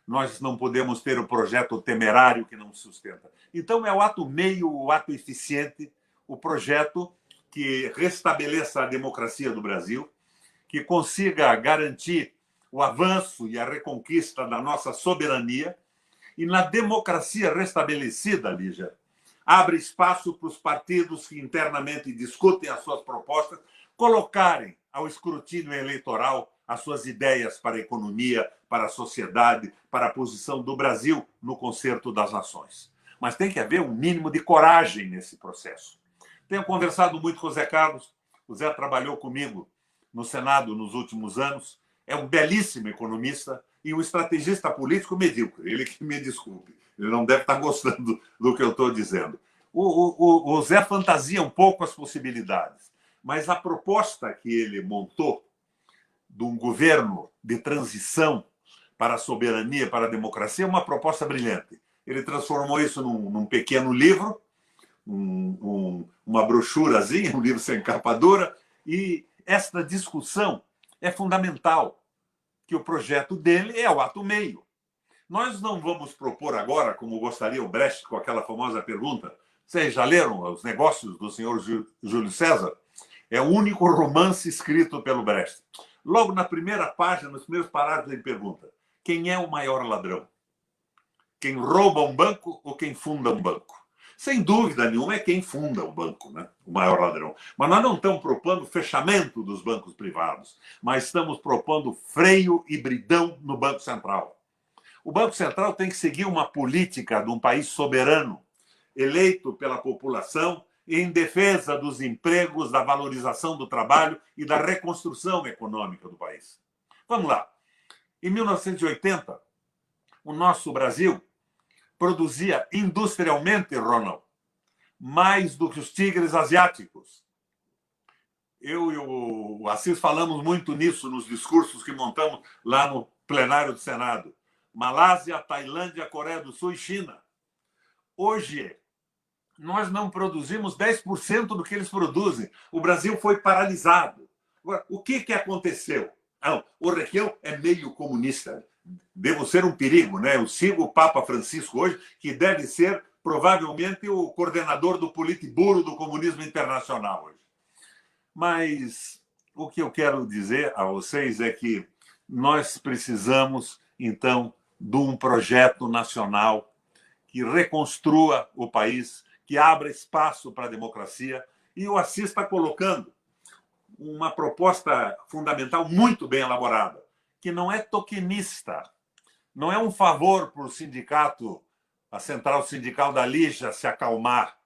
Nós não podemos ter o projeto temerário que não sustenta. Então, é o ato meio, o ato eficiente, o projeto que restabeleça a democracia do Brasil, que consiga garantir o avanço e a reconquista da nossa soberania. E na democracia restabelecida, Lígia, abre espaço para os partidos que internamente discutem as suas propostas colocarem ao escrutínio eleitoral as suas ideias para a economia, para a sociedade, para a posição do Brasil no concerto das nações. Mas tem que haver um mínimo de coragem nesse processo. Tenho conversado muito com o Zé Carlos. O Zé trabalhou comigo no Senado nos últimos anos. É um belíssimo economista e um estrategista político medíocre. Ele que me desculpe. Ele não deve estar gostando do que eu estou dizendo. O Zé fantasia um pouco as possibilidades, mas a proposta que ele montou de um governo de transição para a soberania, para a democracia, é uma proposta brilhante. Ele transformou isso num pequeno livro, uma brochurazinha, um livro sem capa dura, e esta discussão é fundamental, que o projeto dele é o ato meio. Nós não vamos propor agora, como gostaria o Brecht, com aquela famosa pergunta, vocês já leram Os Negócios do senhor Júlio César? É o único romance escrito pelo Brecht. Logo na primeira página, nos primeiros parágrafos, ele pergunta: quem é o maior ladrão? Quem rouba um banco ou quem funda um banco? Sem dúvida nenhuma é quem funda o banco, né? O maior ladrão. Mas nós não estamos propondo fechamento dos bancos privados, mas estamos propondo freio e bridão no Banco Central. O Banco Central tem que seguir uma política de um país soberano, eleito pela população em defesa dos empregos, da valorização do trabalho e da reconstrução econômica do país. Vamos lá. Em 1980, o nosso Brasil produzia industrialmente, Ronald, mais do que os tigres asiáticos. Eu e o Assis falamos muito nisso nos discursos que montamos lá no plenário do Senado. Malásia, Tailândia, Coreia do Sul e China. Hoje, nós não produzimos 10% do que eles produzem. O Brasil foi paralisado. Agora, o que aconteceu? O Requião é meio comunista. Devo ser um perigo, né? Eu sigo o Papa Francisco hoje, que deve ser provavelmente o coordenador do Politburo do comunismo internacional hoje. Mas o que eu quero dizer a vocês é que nós precisamos, então, de um projeto nacional que reconstrua o país, que abra espaço para a democracia. E o Assis está colocando uma proposta fundamental muito bem elaborada, que não é tokenista, não é um favor para o sindicato, a Central Sindical da Lixa, se acalmar.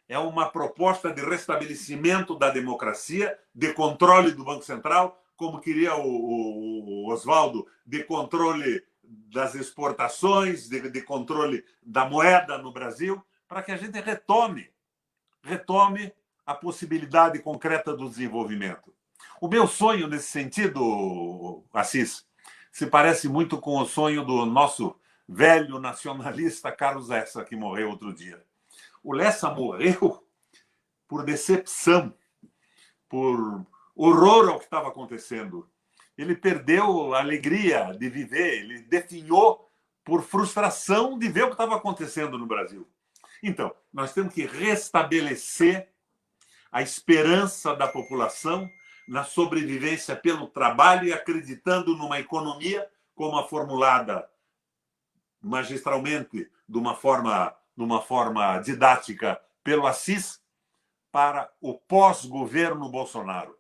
É uma proposta de restabelecimento da democracia, de controle do Banco Central, como queria o Oswaldo, de controle das exportações, de controle da moeda no Brasil, para que a gente retome a possibilidade concreta do desenvolvimento. O meu sonho nesse sentido, Assis, se parece muito com o sonho do nosso velho nacionalista Carlos Lessa, que morreu outro dia. O Lessa morreu por decepção, por horror ao que estava acontecendo. Ele perdeu a alegria de viver, ele definhou por frustração de ver o que estava acontecendo no Brasil. Então, nós temos que restabelecer a esperança da população na sobrevivência pelo trabalho e acreditando numa economia como a formulada magistralmente, numa forma didática pelo Assis, para o pós-governo Bolsonaro.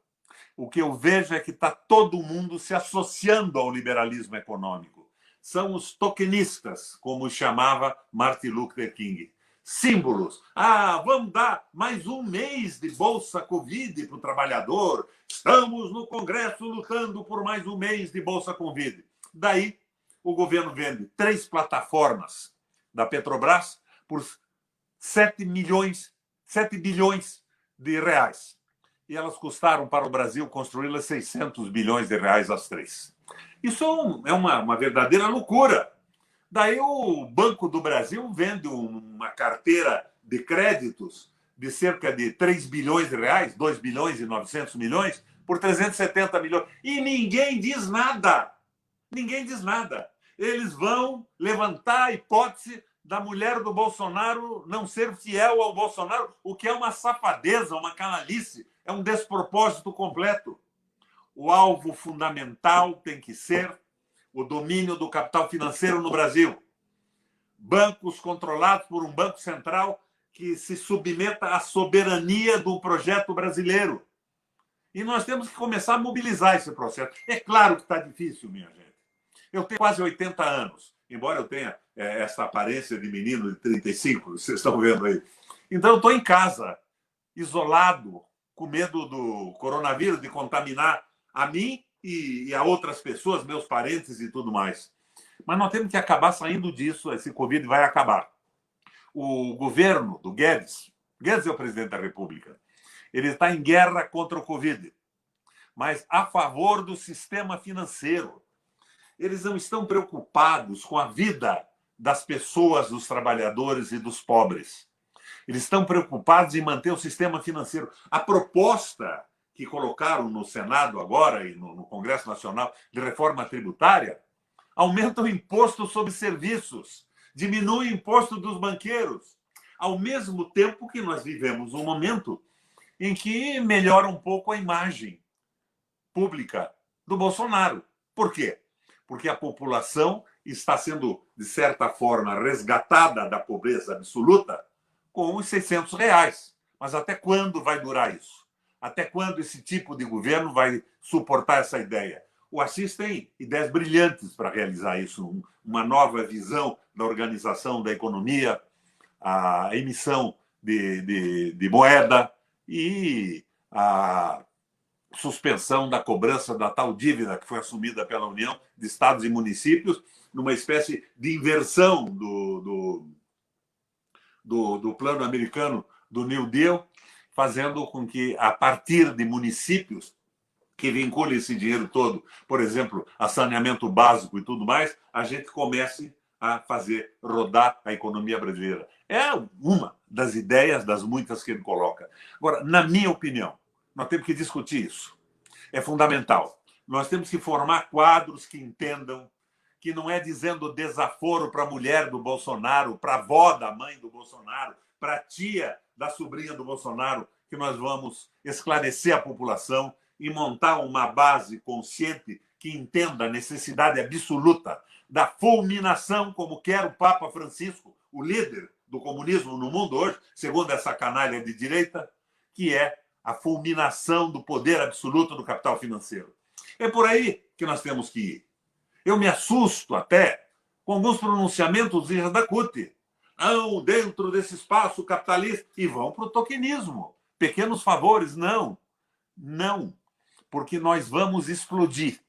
O que eu vejo é que está todo mundo se associando ao liberalismo econômico. São os tokenistas, como chamava Martin Luther King. Símbolos. Vamos dar mais um mês de Bolsa Covid para o trabalhador. Estamos no Congresso lutando por mais um mês de Bolsa Covid. Daí, o governo vende 3 plataformas da Petrobras por 7 bilhões de reais. E elas custaram para o Brasil construí-las 600 bilhões de reais as 3. Isso é uma verdadeira loucura. Daí o Banco do Brasil vende uma carteira de créditos de cerca de 3 bilhões de reais, 2 bilhões e 900 milhões, por 370 milhões. E ninguém diz nada. Ninguém diz nada. Eles vão levantar a hipótese da mulher do Bolsonaro não ser fiel ao Bolsonaro, o que é uma safadeza, uma canalice, é um despropósito completo. O alvo fundamental tem que ser o domínio do capital financeiro no Brasil. Bancos controlados por um banco central que se submeta à soberania do projeto brasileiro. E nós temos que começar a mobilizar esse processo. É claro que está difícil, minha gente. Eu tenho quase 80 anos, embora eu tenha essa aparência de menino de 35, vocês estão vendo aí. Então, eu estou em casa, isolado, com medo do coronavírus, de contaminar a mim e a outras pessoas, meus parentes e tudo mais. Mas nós temos que acabar saindo disso, esse Covid vai acabar. O governo do Guedes é o presidente da República, ele está em guerra contra o Covid, mas a favor do sistema financeiro. Eles não estão preocupados com a vida das pessoas, dos trabalhadores e dos pobres. Eles estão preocupados em manter o sistema financeiro. A proposta que colocaram no Senado agora e no Congresso Nacional de reforma tributária aumenta o imposto sobre serviços, diminui o imposto dos banqueiros, ao mesmo tempo que nós vivemos um momento em que melhora um pouco a imagem pública do Bolsonaro. Por quê? Porque a população está sendo, de certa forma, resgatada da pobreza absoluta com os 600 reais. Mas até quando vai durar isso? Até quando esse tipo de governo vai suportar essa ideia? O Assis tem ideias brilhantes para realizar isso, uma nova visão da organização da economia, a emissão de moeda e a suspensão da cobrança da tal dívida que foi assumida pela União de Estados e Municípios, numa espécie de inversão do plano americano do New Deal, fazendo com que, a partir de municípios que vinculem esse dinheiro todo, por exemplo, a saneamento básico e tudo mais, a gente comece a fazer rodar a economia brasileira. É uma das ideias, das muitas que ele coloca. Agora, na minha opinião, nós temos que discutir isso. É fundamental. Nós temos que formar quadros que entendam que não é dizendo desaforo para a mulher do Bolsonaro, para a avó da mãe do Bolsonaro, para a tia da sobrinha do Bolsonaro, que nós vamos esclarecer a população e montar uma base consciente que entenda a necessidade absoluta da fulminação, como quer o Papa Francisco, o líder do comunismo no mundo hoje, segundo essa canalha de direita, que é a fulminação do poder absoluto do capital financeiro. É por aí que nós temos que ir. Eu me assusto até com alguns pronunciamentos da CUT. Não, dentro desse espaço capitalista, e vão para o tokenismo. Pequenos favores, não. Não, porque nós vamos explodir.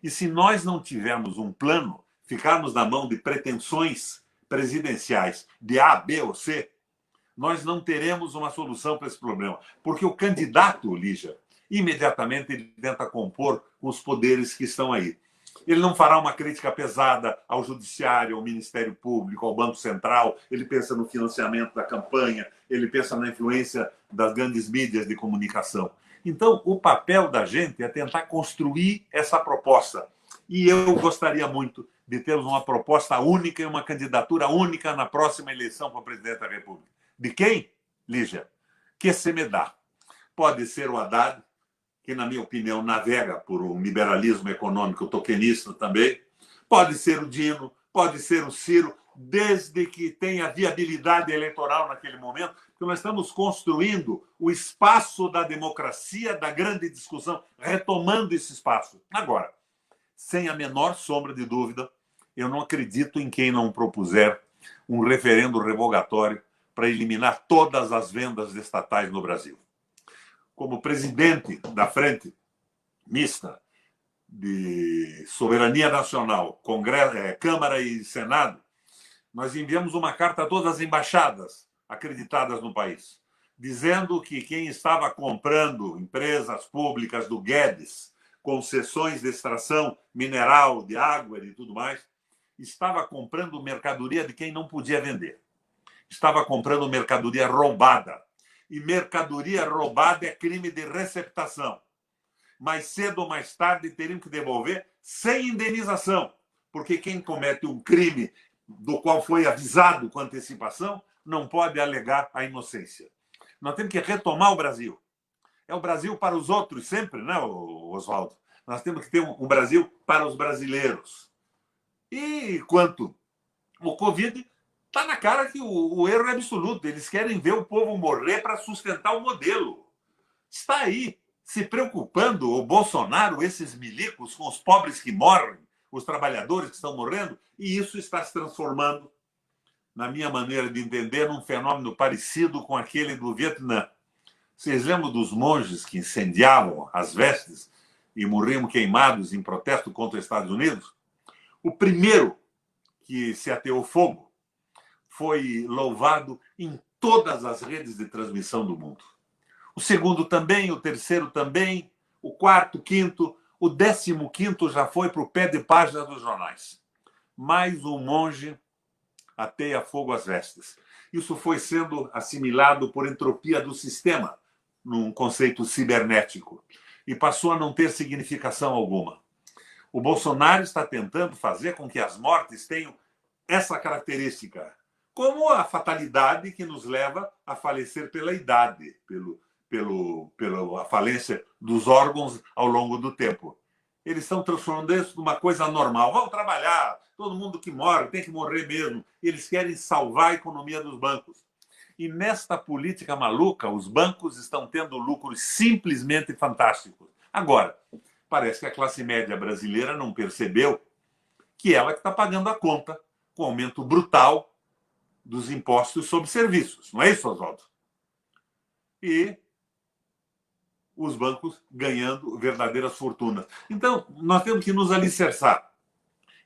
E se nós não tivermos um plano, ficarmos na mão de pretensões presidenciais de A, B ou C, nós não teremos uma solução para esse problema. Porque o candidato, Lígia, imediatamente ele tenta compor com os poderes que estão aí. Ele não fará uma crítica pesada ao Judiciário, ao Ministério Público, ao Banco Central. Ele pensa no financiamento da campanha, ele pensa na influência das grandes mídias de comunicação. Então, o papel da gente é tentar construir essa proposta. E eu gostaria muito de termos uma proposta única e uma candidatura única na próxima eleição para presidente da República. De quem, Lígia? Que se me dá. Pode ser o Haddad, que, na minha opinião, navega por um liberalismo econômico tokenista também. Pode ser o Dino, pode ser o Ciro, desde que tenha viabilidade eleitoral naquele momento, porque nós estamos construindo o espaço da democracia, da grande discussão, retomando esse espaço. Agora, sem a menor sombra de dúvida, eu não acredito em quem não propuser um referendo revogatório para eliminar todas as vendas estatais no Brasil. Como presidente da Frente Mista de Soberania Nacional, Congresso, Câmara e Senado, nós enviamos uma carta a todas as embaixadas acreditadas no país, dizendo que quem estava comprando empresas públicas do Guedes, concessões de extração mineral, de água e tudo mais, estava comprando mercadoria de quem não podia vender. Estava comprando mercadoria roubada. E mercadoria roubada é crime de receptação. Mais cedo ou mais tarde teriam que devolver sem indenização, porque quem comete um crime do qual foi avisado com antecipação não pode alegar a inocência. Nós temos que retomar o Brasil. É o Brasil para os outros sempre, né, Oswaldo? Nós temos que ter um Brasil para os brasileiros. E quanto o Covid, está na cara que o erro é absoluto. Eles querem ver o povo morrer para sustentar o modelo. Está aí, se preocupando o Bolsonaro, esses milicos, com os pobres que morrem, os trabalhadores que estão morrendo, e isso está se transformando, na minha maneira de entender, num fenômeno parecido com aquele do Vietnã. Vocês lembram dos monges que incendiavam as vestes e morriam queimados em protesto contra os Estados Unidos? O primeiro que se ateou fogo foi louvado em todas as redes de transmissão do mundo. O segundo também, o terceiro também, o quarto, quinto, o 15º já foi para o pé de página dos jornais. Mais um monge ateia fogo às vestes. Isso foi sendo assimilado por entropia do sistema, num conceito cibernético, e passou a não ter significação alguma. O Bolsonaro está tentando fazer com que as mortes tenham essa característica, como a fatalidade que nos leva a falecer pela idade, pela falência dos órgãos ao longo do tempo. Eles estão transformando isso numa coisa normal. Vão trabalhar, todo mundo que morre tem que morrer mesmo. Eles querem salvar a economia dos bancos. E nesta política maluca, os bancos estão tendo lucros simplesmente fantásticos. Agora, parece que a classe média brasileira não percebeu que ela que está pagando a conta com o aumento brutal dos impostos sobre serviços. Não é isso, Oswaldo? E os bancos ganhando verdadeiras fortunas. Então, nós temos que nos alicerçar.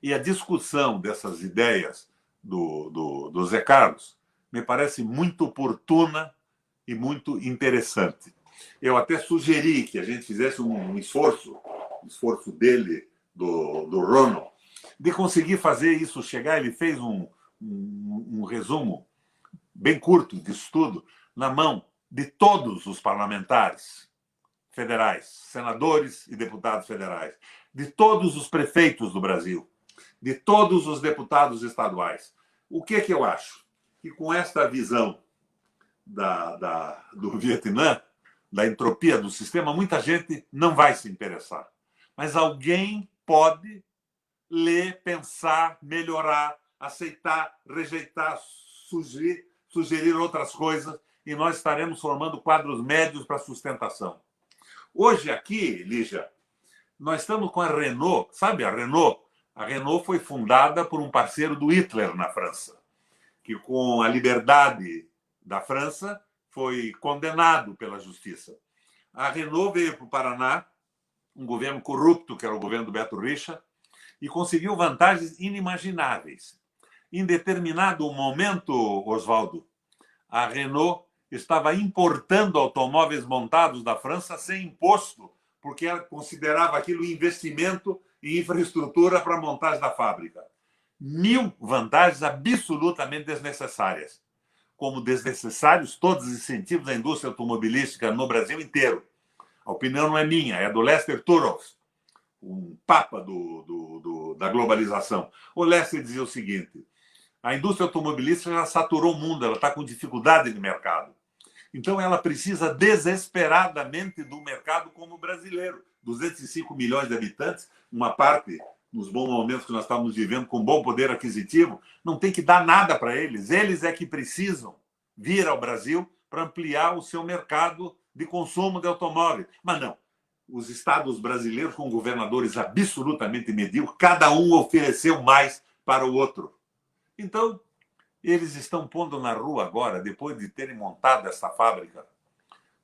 E a discussão dessas ideias do Zé Carlos me parece muito oportuna e muito interessante. Eu até sugeri que a gente fizesse um esforço dele, do Ronald, de conseguir fazer isso chegar. Ele fez um resumo bem curto de estudo na mão de todos os parlamentares federais, senadores e deputados federais, de todos os prefeitos do Brasil, de todos os deputados estaduais. O que eu acho? Que com esta visão do Vietnã, da entropia do sistema, muita gente não vai se interessar. Mas alguém pode ler, pensar, melhorar, aceitar, rejeitar, sugerir outras coisas, e nós estaremos formando quadros médios para sustentação. Hoje aqui, Lígia, nós estamos com a Renault. Sabe a Renault? A Renault foi fundada por um parceiro do Hitler na França, que com a liberdade da França foi condenado pela justiça. A Renault veio para o Paraná, um governo corrupto, que era o governo do Beto Richa, e conseguiu vantagens inimagináveis. Em determinado momento, Oswaldo, a Renault estava importando automóveis montados da França sem imposto, porque ela considerava aquilo investimento em infraestrutura para a montagem da fábrica. 1000 vantagens absolutamente desnecessárias. Como desnecessários todos os incentivos à indústria automobilística no Brasil inteiro. A opinião não é minha, é do Lester Turov, um papa da globalização. O Lester dizia o seguinte: a indústria automobilística já saturou o mundo, ela está com dificuldade de mercado. Então, ela precisa desesperadamente do mercado como o brasileiro. 205 milhões de habitantes, uma parte, nos bons momentos que nós estamos vivendo, com bom poder aquisitivo, não tem que dar nada para eles. Eles é que precisam vir ao Brasil para ampliar o seu mercado de consumo de automóveis. Mas não. Os estados brasileiros, com governadores absolutamente medíocres, cada um ofereceu mais para o outro. Então, eles estão pondo na rua agora, depois de terem montado essa fábrica,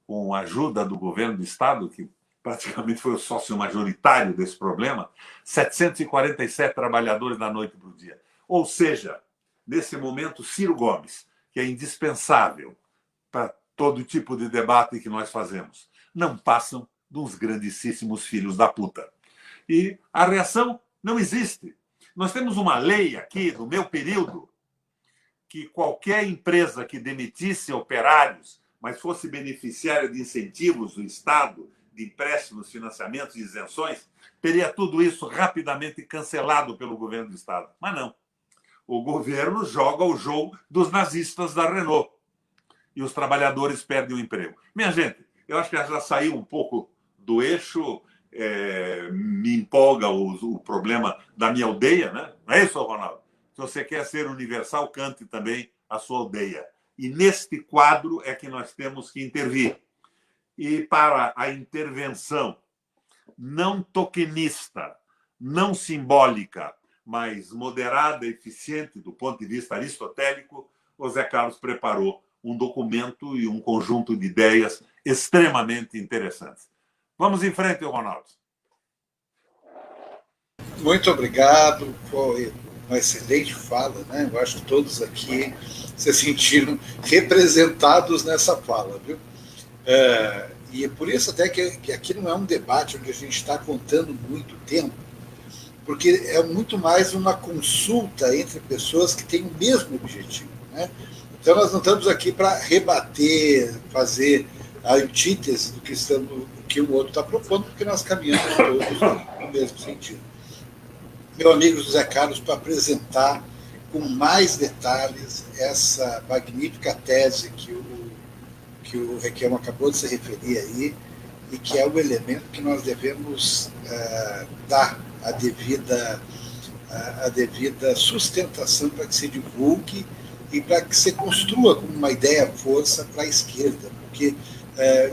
com a ajuda do governo do estado, que praticamente foi o sócio majoritário desse problema, 747 trabalhadores da noite para o dia. Ou seja, nesse momento, Ciro Gomes, que é indispensável para todo tipo de debate que nós fazemos, não passam de uns grandíssimos filhos da puta. E a reação não existe. Nós temos uma lei aqui, do meu período, que qualquer empresa que demitisse operários, mas fosse beneficiária de incentivos do Estado, de empréstimos, financiamentos e isenções, teria tudo isso rapidamente cancelado pelo governo do Estado. Mas não. O governo joga o jogo dos nazistas da Renault. E os trabalhadores perdem o emprego. Minha gente, eu acho que já saiu um pouco do eixo. Me empolga o problema da minha aldeia, né? Não é isso, Ronaldo? Se você quer ser universal, cante também a sua aldeia. E neste quadro é que nós temos que intervir. E para a intervenção não tokenista, não simbólica, mas moderada, eficiente do ponto de vista aristotélico, o Zé Carlos preparou um documento e um conjunto de ideias extremamente interessantes. Vamos em frente, Ronaldo. Muito obrigado. Foi uma excelente fala, né? Eu acho que todos aqui se sentiram representados nessa fala, viu? E é por isso até que aqui não é um debate onde a gente está contando muito tempo, porque é muito mais uma consulta entre pessoas que têm o mesmo objetivo, né? Então nós não estamos aqui para rebater, fazer a antítese do que o outro está propondo, porque nós caminhamos todos no mesmo sentido. Meu amigo José Carlos, para apresentar com mais detalhes essa magnífica tese que o Requião acabou de se referir aí, e que é o elemento que nós devemos dar a devida sustentação para que se divulgue e para que se construa como uma ideia-força para a esquerda, porque,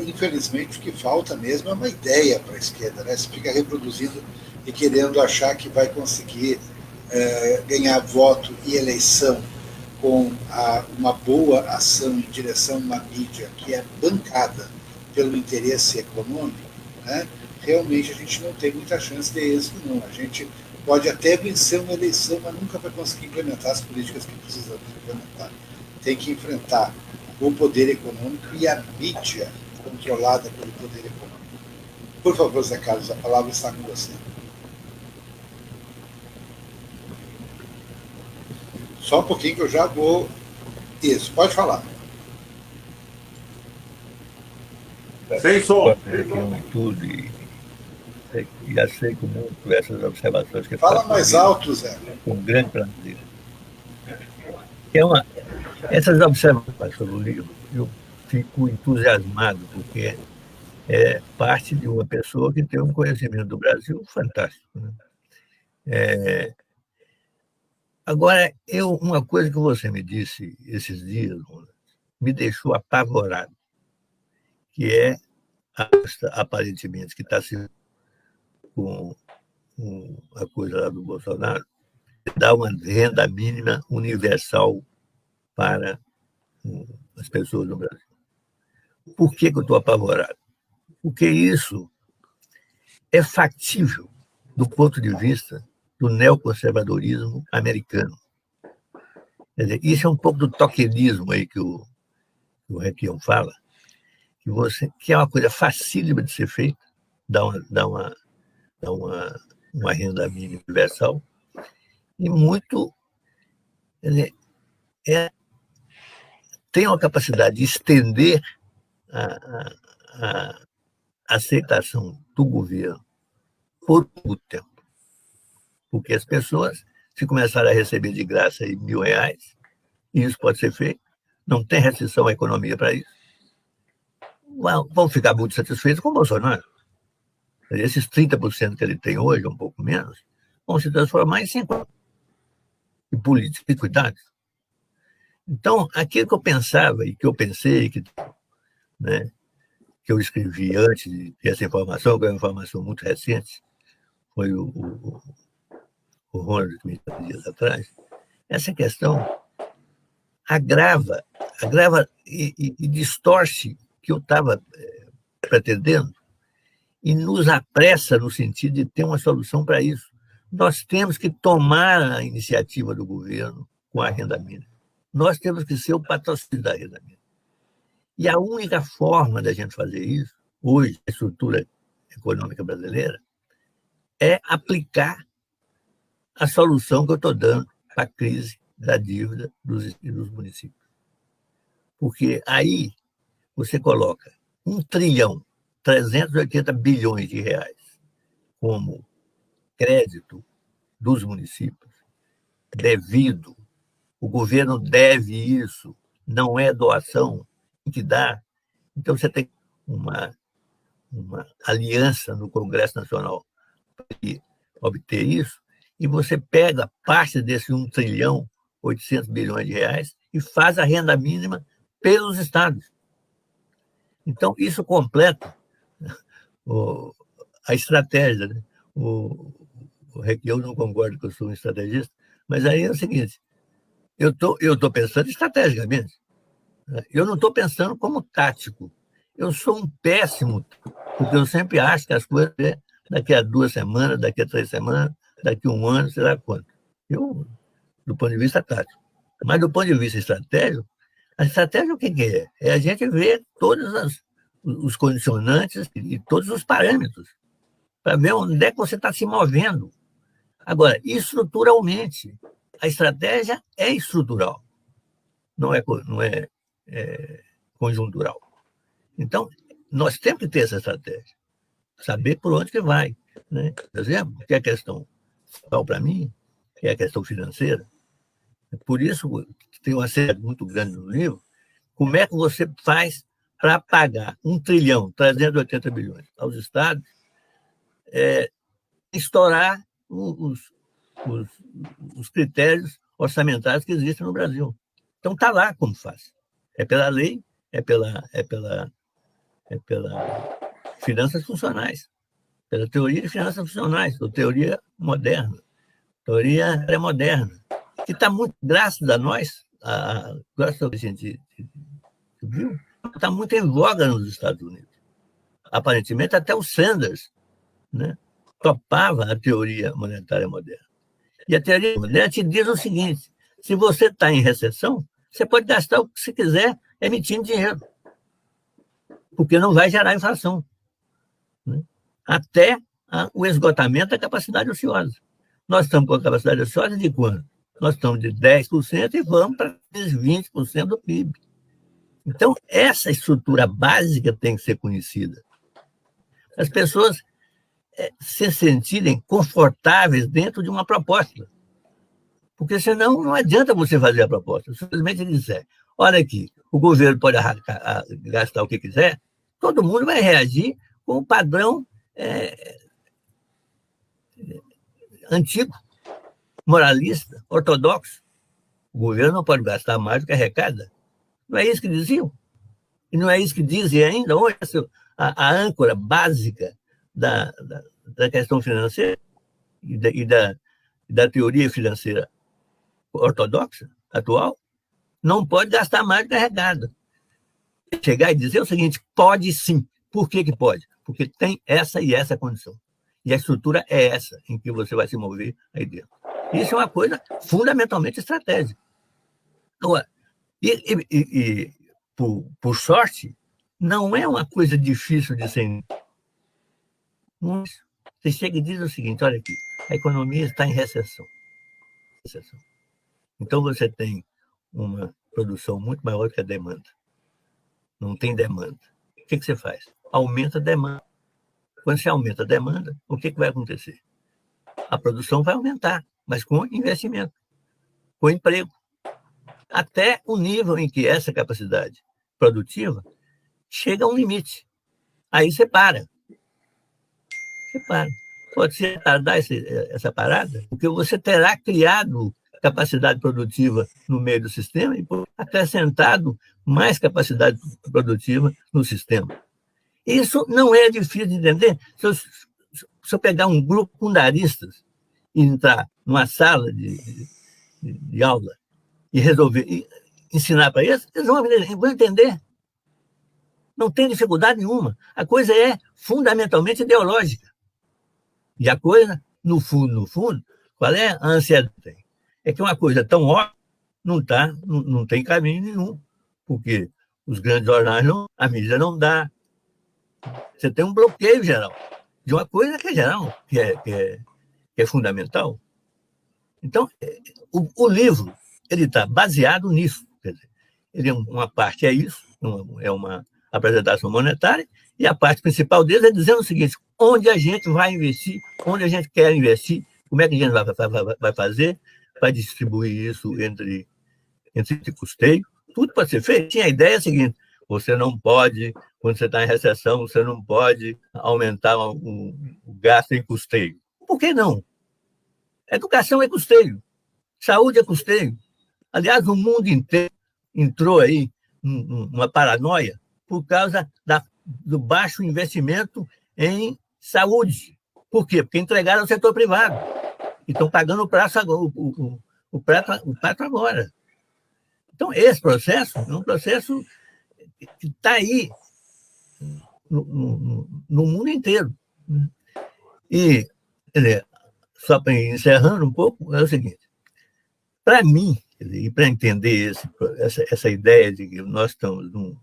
infelizmente, o que falta mesmo é uma ideia para a esquerda, né? Se fica reproduzindo e querendo achar que vai conseguir ganhar voto e eleição com uma boa ação em direção a uma mídia que é bancada pelo interesse econômico, né, realmente a gente não tem muita chance de êxito, não. A gente pode até vencer uma eleição, mas nunca vai conseguir implementar as políticas que precisamos implementar. Tem que enfrentar o poder econômico e a mídia controlada pelo poder econômico. Por favor, Zé Carlos, a palavra está com você. Só um pouquinho que eu já vou... Isso, pode falar. Sem som. Tudo e aceito muito essas observações que fala mais alto, Zé. Com grande prazer. Essas observações sobre o livro, eu fico entusiasmado, porque é parte de uma pessoa que tem um conhecimento do Brasil fantástico, né? Agora, uma coisa que você me disse esses dias me deixou apavorado, que é aparentemente que está se com a coisa lá do Bolsonaro, dar uma renda mínima universal para as pessoas do Brasil. Por que eu estou apavorado? Porque isso é factível do ponto de vista do neoconservadorismo americano. Quer dizer, isso é um pouco do tokenismo aí que o Requião fala, que é uma coisa facílima de ser feita, dar uma renda mínima universal, e muito... Quer dizer, tem uma capacidade de estender a aceitação do governo por muito tempo. Porque as pessoas, se começarem a receber de graça aí R$1.000, e isso pode ser feito, não tem restrição à economia para isso, vão ficar muito satisfeitos com o Bolsonaro. Esses 30% que ele tem hoje, um pouco menos, vão se transformar em 50%. E política e cuidados. Então, aquilo que eu pensava e que eu pensei, né, que eu escrevi antes de ter essa informação, que é uma informação muito recente, foi o Ronald que me disse dias atrás, essa questão agrava e distorce o que eu estava pretendendo e nos apressa no sentido de ter uma solução para isso. Nós temos que tomar a iniciativa do governo com a renda mínima. Nós temos que ser o patrocínio da renda mínima. E a única forma da gente fazer isso, hoje, a estrutura econômica brasileira, é aplicar a solução que eu estou dando para a crise da dívida dos municípios. Porque aí você coloca 1.380 bilhões de reais como crédito dos municípios, devido, o governo deve isso, não é doação, tem que dar. Então você tem uma aliança no Congresso Nacional para obter isso, e você pega parte desse 1.800 bilhões de reais e faz a renda mínima pelos estados. Então, isso completa a estratégia, né? Eu não concordo que eu sou um estrategista, mas aí é o seguinte, eu tô pensando estrategicamente. Eu não estou pensando como tático. Eu sou um péssimo, porque eu sempre acho que as coisas daqui a 2 semanas, daqui a 3 semanas, daqui a 1 ano, sei lá quanto. Eu, do ponto de vista tático. Mas do ponto de vista estratégico, a estratégia o que é? É a gente ver todos os condicionantes e todos os parâmetros para ver onde é que você está se movendo. Agora, estruturalmente, a estratégia é estrutural, não é conjuntural. Então, nós temos que ter essa estratégia, saber por onde que vai. Né? Por exemplo, que é a questão para mim, que é a questão financeira. Por isso, tem uma série muito grande no livro, como é que você faz para pagar 1.380 bilhões aos estados, estourar os critérios orçamentários que existem no Brasil. Então, está lá como faz. É pela lei, é pela finanças funcionais, pela teoria de finanças funcionais, ou teoria moderna, teoria pré-moderna, que está muito, graças a nós, a gente viu, está muito em voga nos Estados Unidos. Aparentemente, até o Sanders, né, topava a teoria monetária moderna. E a teoria moderna te diz o seguinte: se você está em recessão, você pode gastar o que você quiser emitindo dinheiro, porque não vai gerar inflação, né? Até o esgotamento da capacidade ociosa. Nós estamos com a capacidade ociosa de quanto? Nós estamos de 10% e vamos para 20% do PIB. Então, essa estrutura básica tem que ser conhecida. As pessoas se sentirem confortáveis dentro de uma proposta. Porque senão não adianta você fazer a proposta. Simplesmente dizer, olha aqui, o governo pode gastar o que quiser, todo mundo vai reagir com o padrão antigo, moralista, ortodoxo. O governo não pode gastar mais do que arrecada. Não é isso que diziam? E não é isso que dizem ainda? Onde é a âncora básica da questão financeira e da teoria financeira ortodoxa atual? Não pode gastar mais do que arrecada. Chegar e dizer o seguinte: pode sim. Por que pode? Porque tem essa e essa condição. E a estrutura é essa em que você vai se mover aí dentro. Isso é uma coisa fundamentalmente estratégica. Agora, por sorte, não é uma coisa difícil de ser. Você chega e diz o seguinte: olha aqui, a economia está em recessão. Então você tem uma produção muito maior que a demanda. Não tem demanda. O que você faz? Aumenta a demanda. Quando você aumenta a demanda, o que vai acontecer? A produção vai aumentar, mas com investimento, com emprego. Até o nível em que essa capacidade produtiva chega a um limite. Aí você para. Pode ser tardar essa parada, porque você terá criado capacidade produtiva no meio do sistema e acrescentado mais capacidade produtiva no sistema. Isso não é difícil de entender. Se eu pegar um grupo com daristas e entrar numa sala de aula e resolver ensinar para eles vão entender. Não tem dificuldade nenhuma. A coisa é fundamentalmente ideológica. E a coisa, no fundo, qual é a ansiedade? É que uma coisa tão óbvia não tem caminho nenhum, porque os grandes jornais a mídia não dá. Você tem um bloqueio geral de uma coisa que é geral, que é fundamental. Então, o livro ele está baseado nisso. Quer dizer, ele uma parte é isso, é uma apresentação monetária, e a parte principal dele é dizendo o seguinte: onde a gente vai investir, onde a gente quer investir, como é que a gente vai fazer para distribuir isso entre custeio. Tudo pode ser feito. Tinha a ideia seguinte: você não pode, quando você está em recessão, você não pode aumentar o gasto em custeio. Por que não? Educação é custeio, saúde é custeio. Aliás, o mundo inteiro entrou aí numa paranoia por causa do baixo investimento em saúde. Por quê? Porque entregaram ao setor privado. E estão pagando o prato agora. Então, esse processo é um processo que está aí no mundo inteiro. E, só para ir encerrando um pouco, é o seguinte: para mim, e para entender essa ideia de que nós estamos no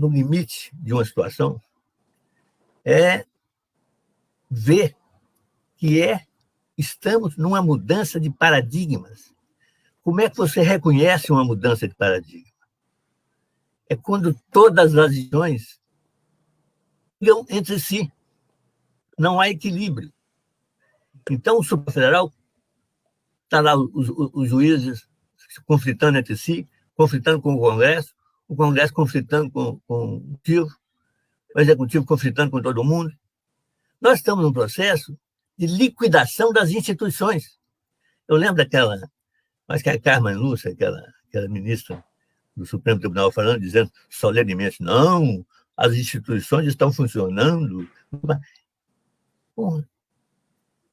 limite de uma situação, é ver que estamos numa mudança de paradigmas. Como é que você reconhece uma mudança de paradigma? É quando todas as visões ligam entre si. Não há equilíbrio. Então, o Supremo Federal está lá, os juízes conflitando entre si, conflitando com o Congresso conflitando com o Executivo conflitando com todo mundo. Nós estamos num processo de liquidação das instituições. Eu lembro acho que a Carmen Lúcia, aquela ministra do Supremo Tribunal, dizendo solenemente: não, as instituições estão funcionando. Porra,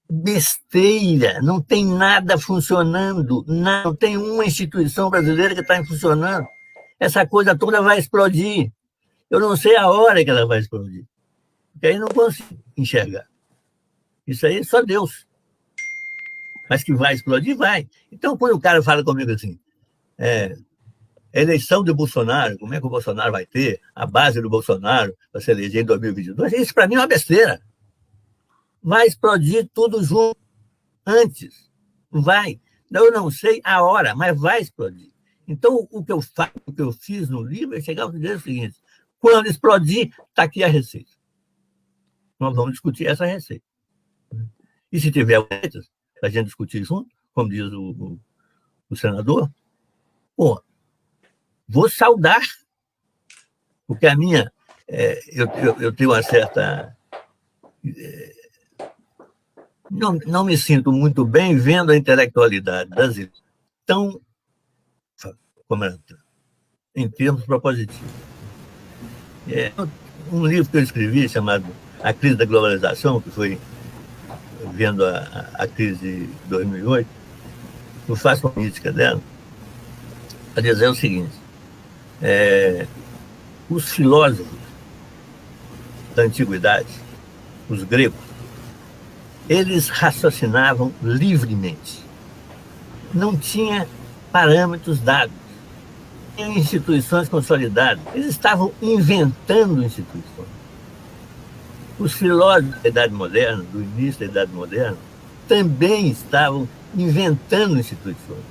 besteira, não tem nada funcionando, não tem uma instituição brasileira que está funcionando. Essa coisa toda vai explodir. Eu não sei a hora que ela vai explodir, porque aí não consigo enxergar. Isso aí é só Deus. Mas que vai explodir, vai. Então, quando o cara fala comigo assim, eleição do Bolsonaro, como é que o Bolsonaro vai ter a base do Bolsonaro para se eleger em 2022? Isso, para mim, é uma besteira. Vai explodir tudo junto, antes. Vai. Eu não sei a hora, mas vai explodir. Então, o que eu faço, o que eu fiz no livro é chegar a dizer o seguinte: quando explodir, está aqui a receita. Nós vamos discutir essa receita. E se tiver receitas, para a gente discutir junto, como diz o senador, vou saudar, porque a minha, eu tenho uma certa... Não me sinto muito bem vendo a intelectualidade brasileira tão, em termos propositivos. Um livro que eu escrevi chamado A Crise da Globalização, que foi vendo a crise de 2008, eu faço uma crítica dela, para dizer o seguinte: os filósofos da antiguidade, os gregos, eles raciocinavam livremente. Não tinha parâmetros dados, tinha instituições consolidadas. Eles estavam inventando instituições. Os filósofos da Idade Moderna, do início da Idade Moderna, também estavam inventando instituições,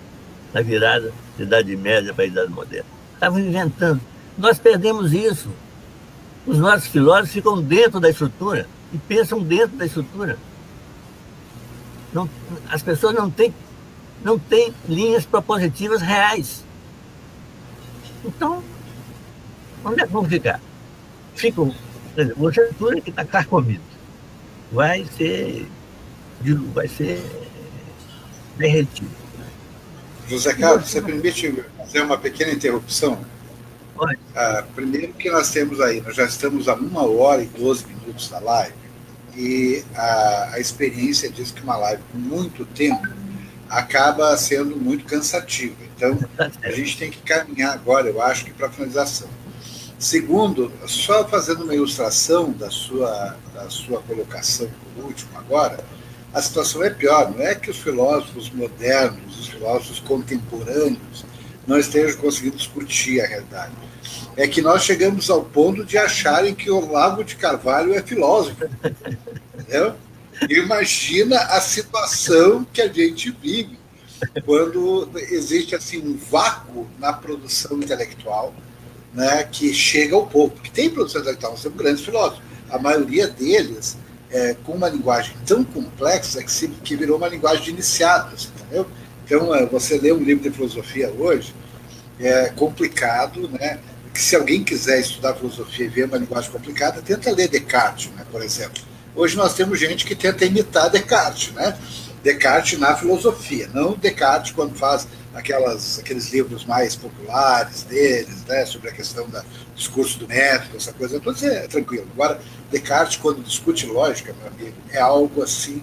na virada da Idade Média para a Idade Moderna. Estavam inventando. Nós perdemos isso. Os nossos filósofos ficam dentro da estrutura e pensam dentro da estrutura. Não, as pessoas não têm linhas propositivas reais. Então, onde é que vão ficar? Ficam, uma estrutura que está carcomida. Vai ser derretido. José Carlos, você permite fazer uma pequena interrupção? Pode. Primeiro que nós já estamos a 1h12 da live, e a experiência diz que uma live com muito tempo acaba sendo muito cansativa. Então, a gente tem que caminhar agora, eu acho que para a finalização. Segundo, só fazendo uma ilustração da sua colocação por último agora, a situação é pior. Não é que os filósofos modernos, os filósofos contemporâneos, não estejam conseguindo discutir a realidade. É que nós chegamos ao ponto de acharem que Olavo de Carvalho é filósofo. Entendeu? Imagina a situação que a gente vive quando existe assim um vácuo na produção intelectual, né, que chega ao povo. Porque tem produção intelectual, nós temos grandes filósofos. A maioria deles com uma linguagem tão complexa que virou uma linguagem de iniciados. Entendeu? Então, você lê um livro de filosofia hoje, é complicado, né? Que se alguém quiser estudar filosofia e ver uma linguagem complicada, tenta ler Descartes, né, por exemplo. Hoje nós temos gente que tenta imitar Descartes, né? Descartes na filosofia, não Descartes quando faz aqueles livros mais populares deles, né, sobre a questão do discurso do método, essa coisa toda, é tranquilo. Agora, Descartes, quando discute lógica, meu amigo, é algo assim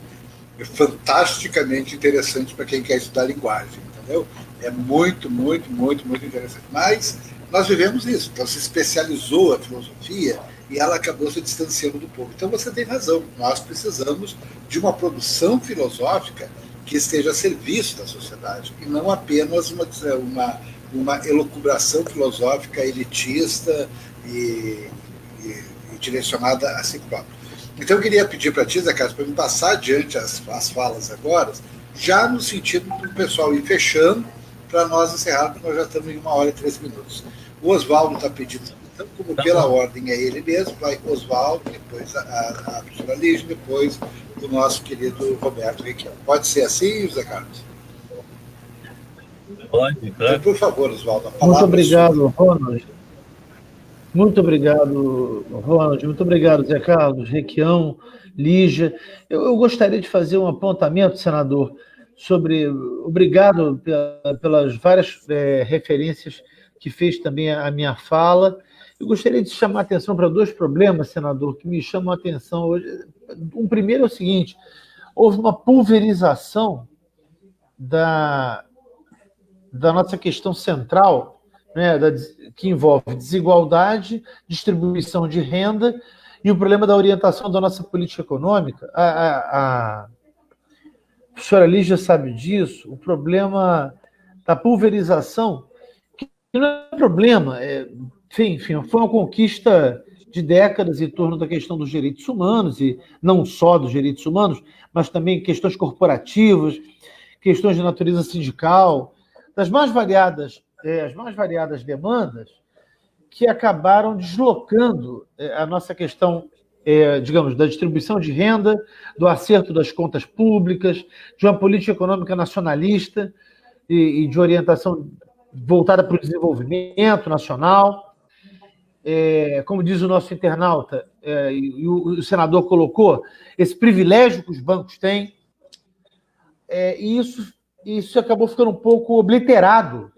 fantasticamente interessante para quem quer estudar linguagem, entendeu? É muito, muito, muito, muito interessante. Mas nós vivemos isso. Então, se especializou a filosofia e ela acabou se distanciando do povo. Então, você tem razão. Nós precisamos de uma produção filosófica que esteja a serviço da sociedade e não apenas uma elucubração filosófica elitista e direcionada a si próprio. Então, eu queria pedir para ti, Zé Carlos, para me passar adiante as falas agora, já no sentido do pessoal ir fechando, para nós encerrarmos, porque nós já estamos em 1h13. O Oswaldo está pedindo, então, como pela ordem é ele mesmo, vai Oswaldo, depois a professora Lígia, depois o nosso querido Roberto Requião. Pode ser assim, José Carlos? Pode, claro. Então, por favor, Oswaldo, a palavra. Muito obrigado, Ronald. Muito obrigado, Ronald. Muito obrigado, Zé Carlos, Requião, Lígia. Eu gostaria de fazer um apontamento, senador, sobre... Obrigado pelas várias referências que fez também a minha fala. Eu gostaria de chamar a atenção para dois problemas, senador, que me chamam a atenção hoje. Um primeiro é o seguinte: houve uma pulverização da nossa questão central, né, que envolve desigualdade, distribuição de renda e o problema da orientação da nossa política econômica. A professora Lígia sabe disso, o problema da pulverização, que não é problema, enfim, foi uma conquista de décadas em torno da questão dos direitos humanos, e não só dos direitos humanos, mas também questões corporativas, questões de natureza sindical, as mais variadas demandas que acabaram deslocando a nossa questão, digamos, da distribuição de renda, do acerto das contas públicas, de uma política econômica nacionalista e de orientação voltada para o desenvolvimento nacional. Como diz o nosso internauta, e o senador colocou, esse privilégio que os bancos têm, e isso acabou ficando um pouco obliterado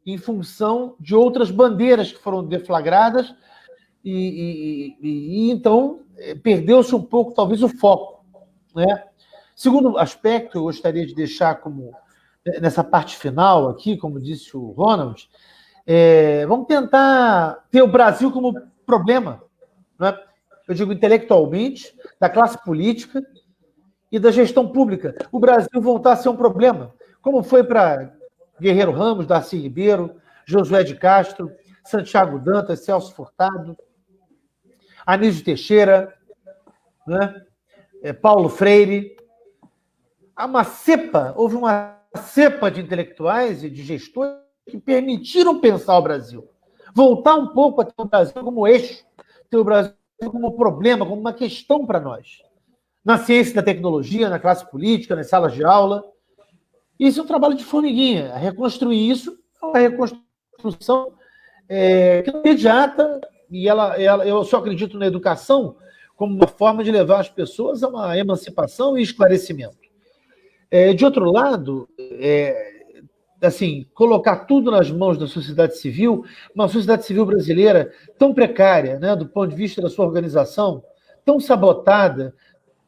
em função de outras bandeiras que foram deflagradas, e então perdeu-se um pouco, talvez, o foco, né? Segundo aspecto, eu gostaria de deixar como nessa parte final aqui, como disse o Ronald, vamos tentar ter o Brasil como problema, né? Eu digo intelectualmente, da classe política e da gestão pública. O Brasil voltar a ser um problema, como foi para Guerreiro Ramos, Darcy Ribeiro, Josué de Castro, Santiago Dantas, Celso Furtado, Anísio Teixeira, né? Paulo Freire. Houve uma cepa de intelectuais e de gestores que permitiram pensar o Brasil. Voltar um pouco a ter o Brasil como eixo, ter o Brasil como problema, como uma questão para nós. Na ciência da tecnologia, na classe política, nas salas de aula. Isso é um trabalho de formiguinha. Reconstruir isso é uma reconstrução que é imediata, e eu só acredito na educação como uma forma de levar as pessoas a uma emancipação e esclarecimento. De outro lado, assim, colocar tudo nas mãos da sociedade civil, uma sociedade civil brasileira tão precária, né, do ponto de vista da sua organização, tão sabotada,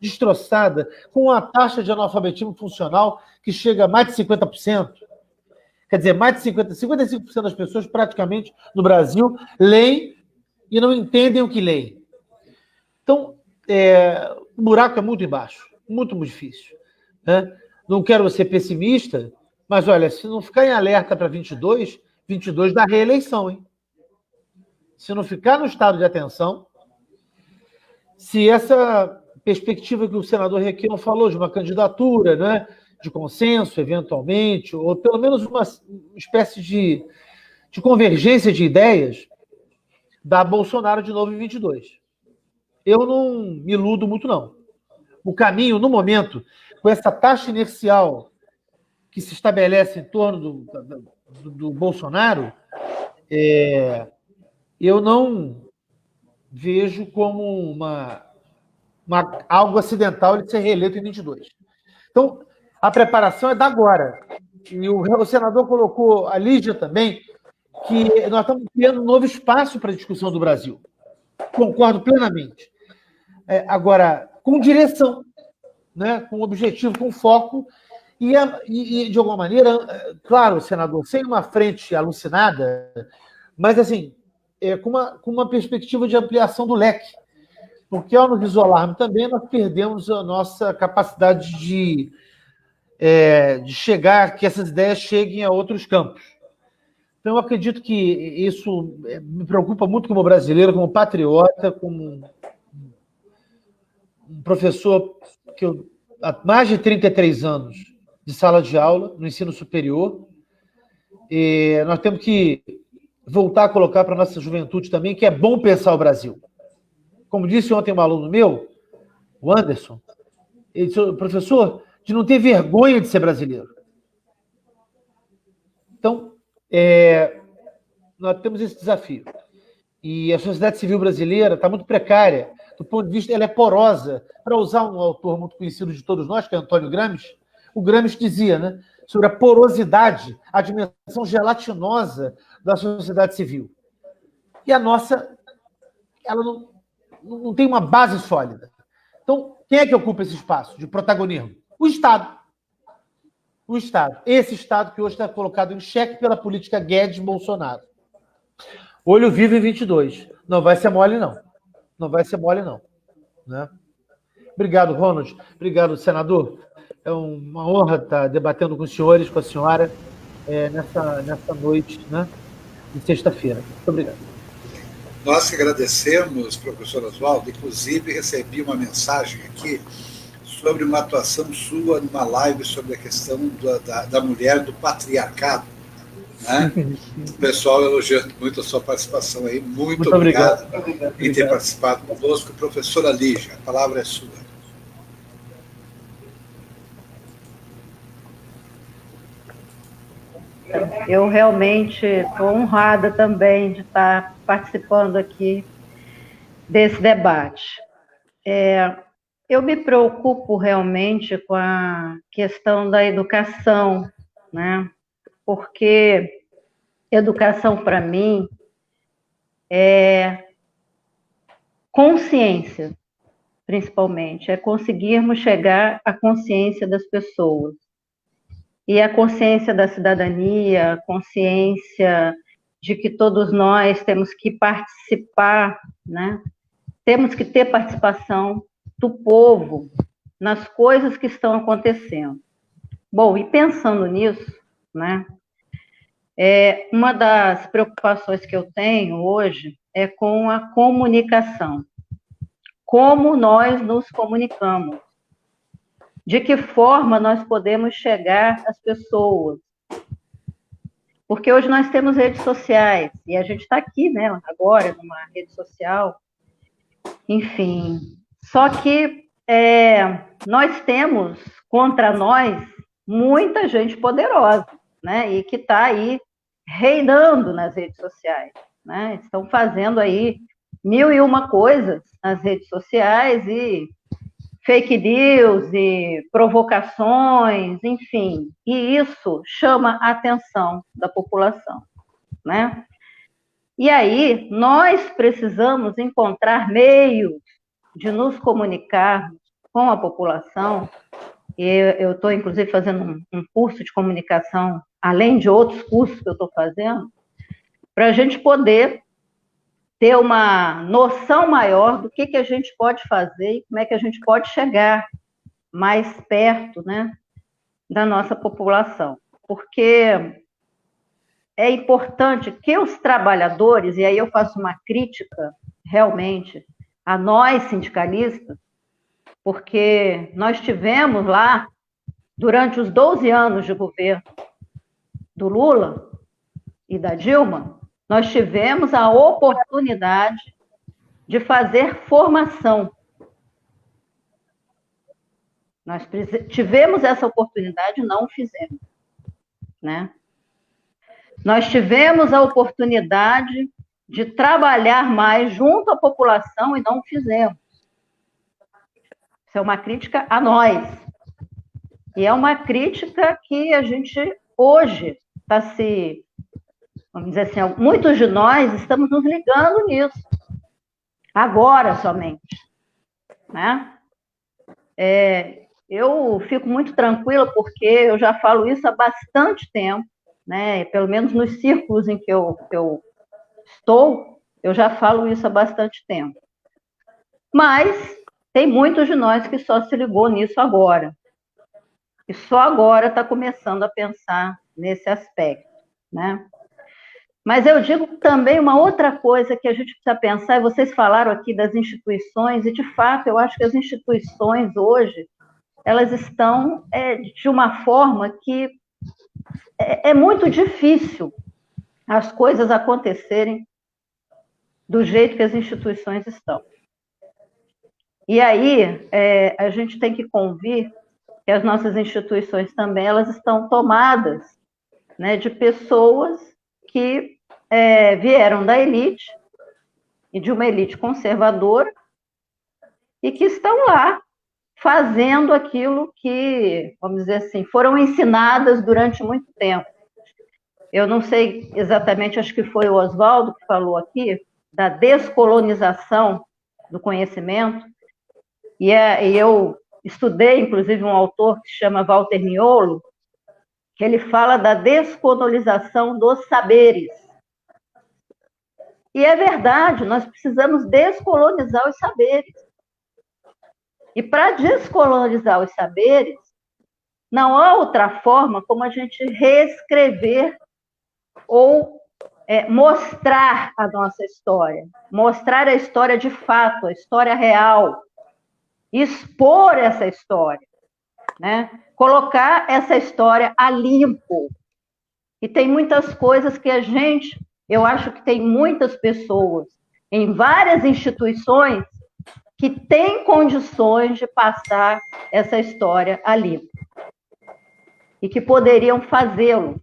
destroçada, com a taxa de analfabetismo funcional que chega a mais de 50%. Quer dizer, mais de 55% das pessoas praticamente no Brasil leem e não entendem o que leem. Então, o buraco é muito embaixo, muito, muito difícil, né? Não quero ser pessimista, mas, olha, se não ficar em alerta para 22 dá reeleição, hein? Se não ficar no estado de atenção, se essa perspectiva que o senador Requião falou, de uma candidatura, né, de consenso, eventualmente, ou pelo menos uma espécie de convergência de ideias, dá Bolsonaro de novo em 22. Eu não me iludo muito, não. O caminho, no momento, com essa taxa inercial que se estabelece em torno do Bolsonaro, eu não vejo como algo acidental ele ser reeleito em 22. Então, a preparação é da agora. E o senador colocou, a Lígia também, que nós estamos criando um novo espaço para a discussão do Brasil. Concordo plenamente. Agora, com direção, né, com objetivo, com foco, e de alguma maneira, claro, senador, sem uma frente alucinada, mas assim, com uma perspectiva de ampliação do leque. Porque ao nos isolarmos também, nós perdemos a nossa capacidade de chegar, que essas ideias cheguem a outros campos. Então, eu acredito que isso me preocupa muito como brasileiro, como patriota, como um professor que há mais de 33 anos de sala de aula, no ensino superior, e nós temos que voltar a colocar para a nossa juventude também que é bom pensar o Brasil. Como disse ontem um aluno meu, o Anderson, ele disse, professor, de não ter vergonha de ser brasileiro. Então, nós temos esse desafio. E a sociedade civil brasileira está muito precária, do ponto de vista, ela é porosa. Para usar um autor muito conhecido de todos nós, que é Antônio Gramsci, o Gramsci dizia, né, sobre a porosidade, a dimensão gelatinosa da sociedade civil. E a nossa, ela não tem uma base sólida. Então, Quem é que ocupa esse espaço de protagonismo? O Estado. O Estado. Esse Estado que hoje está colocado em xeque pela política Guedes-Bolsonaro. Olho vivo em 22. Não vai ser mole, não. Não vai ser mole, não. Né? Obrigado, Ronald. Obrigado, senador. É uma honra estar debatendo com os senhores, com a senhora, nessa noite, né, de sexta-feira. Muito obrigado. Nós que agradecemos, professor Oswaldo. Inclusive, recebi uma mensagem aqui sobre uma atuação sua numa live sobre a questão da mulher do patriarcado. Né? O pessoal elogiando muito a sua participação aí. Muito obrigado em ter participado conosco. Professora Lígia, a palavra é sua. Eu realmente estou honrada também de estar participando aqui desse debate. Eu me preocupo realmente com a questão da educação, né? Porque educação, para mim, é consciência, principalmente. É conseguirmos chegar à consciência das pessoas. E a consciência da cidadania, a consciência de que todos nós temos que participar, né? Temos que ter participação do povo nas coisas que estão acontecendo. Bom, e pensando nisso, né? Uma das preocupações que eu tenho hoje é com a comunicação. Como nós nos comunicamos? De que forma nós podemos chegar às pessoas? Porque hoje nós temos redes sociais, e a gente está aqui, né, agora, numa rede social, enfim. Só que nós temos contra nós muita gente poderosa, né, e que está aí reinando nas redes sociais, né? Estão fazendo aí 1001 coisas nas redes sociais e fake news e provocações, enfim, e isso chama a atenção da população, né? E aí, nós precisamos encontrar meios de nos comunicarmos com a população, e eu estou, inclusive, fazendo um curso de comunicação, além de outros cursos que eu estou fazendo, para a gente poder ter uma noção maior do que a gente pode fazer e como é que a gente pode chegar mais perto, né, da nossa população. Porque é importante que os trabalhadores, e aí eu faço uma crítica realmente a nós sindicalistas, porque nós tivemos lá, durante os 12 anos de governo do Lula e da Dilma, nós tivemos a oportunidade de fazer formação. Nós tivemos essa oportunidade e não fizemos, né? Nós tivemos a oportunidade de trabalhar mais junto à população e não fizemos. Isso é uma crítica a nós. E é uma crítica que a gente hoje está se... Vamos dizer assim, muitos de nós estamos nos ligando nisso. Agora somente. Né? Eu fico muito tranquila porque eu já falo isso há bastante tempo, né? Pelo menos nos círculos em que eu estou, eu já falo isso há bastante tempo. Mas tem muitos de nós que só se ligou nisso agora. E só agora está começando a pensar nesse aspecto, né? Mas eu digo também uma outra coisa que a gente precisa pensar, e vocês falaram aqui das instituições, e de fato eu acho que as instituições hoje, elas estão de uma forma que é muito difícil as coisas acontecerem do jeito que as instituições estão. E aí a gente tem que convir que as nossas instituições também, elas estão tomadas, né, de pessoas que vieram da elite, e de uma elite conservadora, e que estão lá fazendo aquilo que, vamos dizer assim, foram ensinadas durante muito tempo. Eu não sei exatamente, acho que foi o Oswaldo que falou aqui, da descolonização do conhecimento, e eu estudei, inclusive, um autor que se chama Walter Miolo, que ele fala da descolonização dos saberes. E é verdade, nós precisamos descolonizar os saberes. E para descolonizar os saberes, não há outra forma como a gente reescrever ou mostrar a nossa história, mostrar a história de fato, a história real, expor essa história, né? Colocar essa história a limpo. E tem muitas coisas que eu acho que tem muitas pessoas em várias instituições que têm condições de passar essa história a limpo. E que poderiam fazê-lo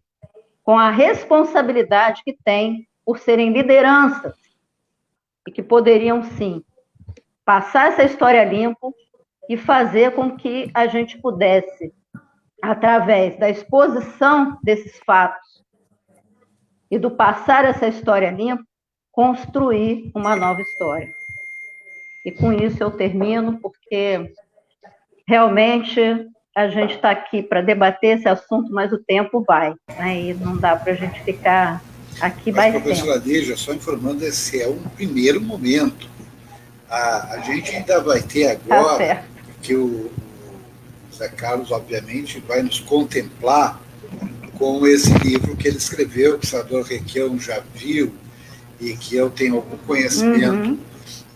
com a responsabilidade que têm por serem lideranças. E que poderiam, sim, passar essa história limpo e fazer com que a gente pudesse, através da exposição desses fatos e do passar essa história limpo, construir uma nova história. E com isso eu termino, porque realmente a gente está aqui para debater esse assunto, mas o tempo vai, né? E não dá para a gente ficar aqui mais tempo. Professora Lígia, só informando, esse é um primeiro momento. A gente ainda vai ter agora, que o Zé Carlos, obviamente, vai nos contemplar com esse livro que ele escreveu, que o senador Requião já viu e que eu tenho algum conhecimento,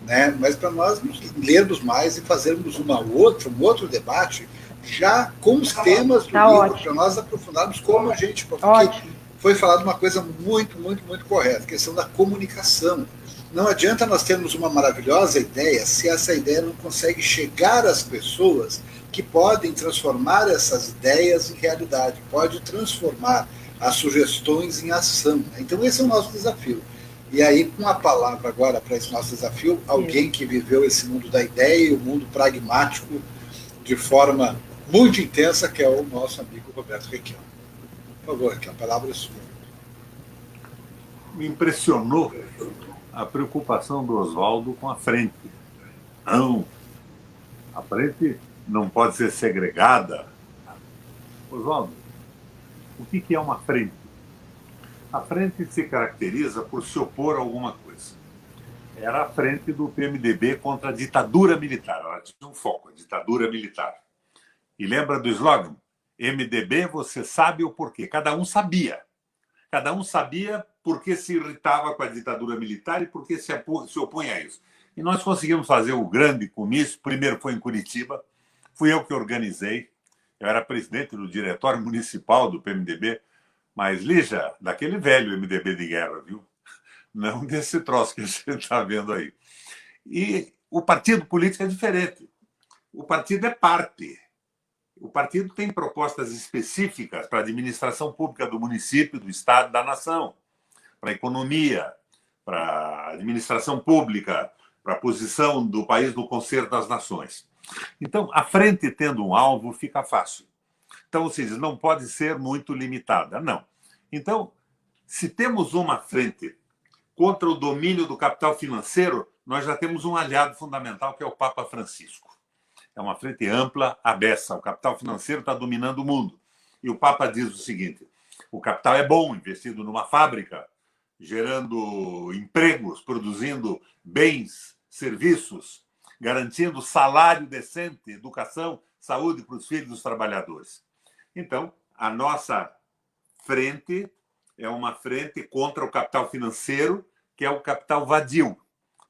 né? Mas para nós lermos mais e fazermos um outro debate já com os temas do livro, para nós aprofundarmos como a gente... Porque foi falado uma coisa muito, muito, muito correta, a questão da comunicação. Não adianta nós termos uma maravilhosa ideia se essa ideia não consegue chegar às pessoas que podem transformar essas ideias em realidade, pode transformar as sugestões em ação. Então esse é o nosso desafio. E aí, com a palavra agora para esse nosso desafio, alguém que viveu esse mundo da ideia e o mundo pragmático de forma muito intensa, que é o nosso amigo Roberto Requião. Por favor, Requião, a palavra é sua. Me impressionou a preocupação do Oswaldo com a frente. Não, a frente não pode ser segregada. Oswaldo, o que é uma frente? A frente se caracteriza por se opor a alguma coisa. Era a frente do PMDB contra a ditadura militar. Ela tinha um foco, a ditadura militar. E lembra do slogan? MDB, você sabe o porquê. Cada um sabia. Cada um sabia por que se irritava com a ditadura militar e por que se opunha a isso. E nós conseguimos fazer o grande comício. Primeiro foi em Curitiba. Fui eu que organizei. Eu era presidente do diretório municipal do PMDB. Mas, Lígia, daquele velho MDB de guerra, viu? Não desse troço que você está vendo aí. E o partido político é diferente. O partido é parte. O partido tem propostas específicas para a administração pública do município, do estado, da nação, para a economia, para a administração pública, para a posição do país no concerto das nações. Então, a frente tendo um alvo fica fácil. Então, ou seja, não pode ser muito limitada, não. Então, se temos uma frente contra o domínio do capital financeiro, nós já temos um aliado fundamental, que é o Papa Francisco. É uma frente ampla, abessa. O capital financeiro está dominando o mundo. E o Papa diz o seguinte: o capital é bom, investido numa fábrica, gerando empregos, produzindo bens, serviços, garantindo salário decente, educação, saúde para os filhos dos trabalhadores. Então, a nossa frente é uma frente contra o capital financeiro, que é o capital vadio.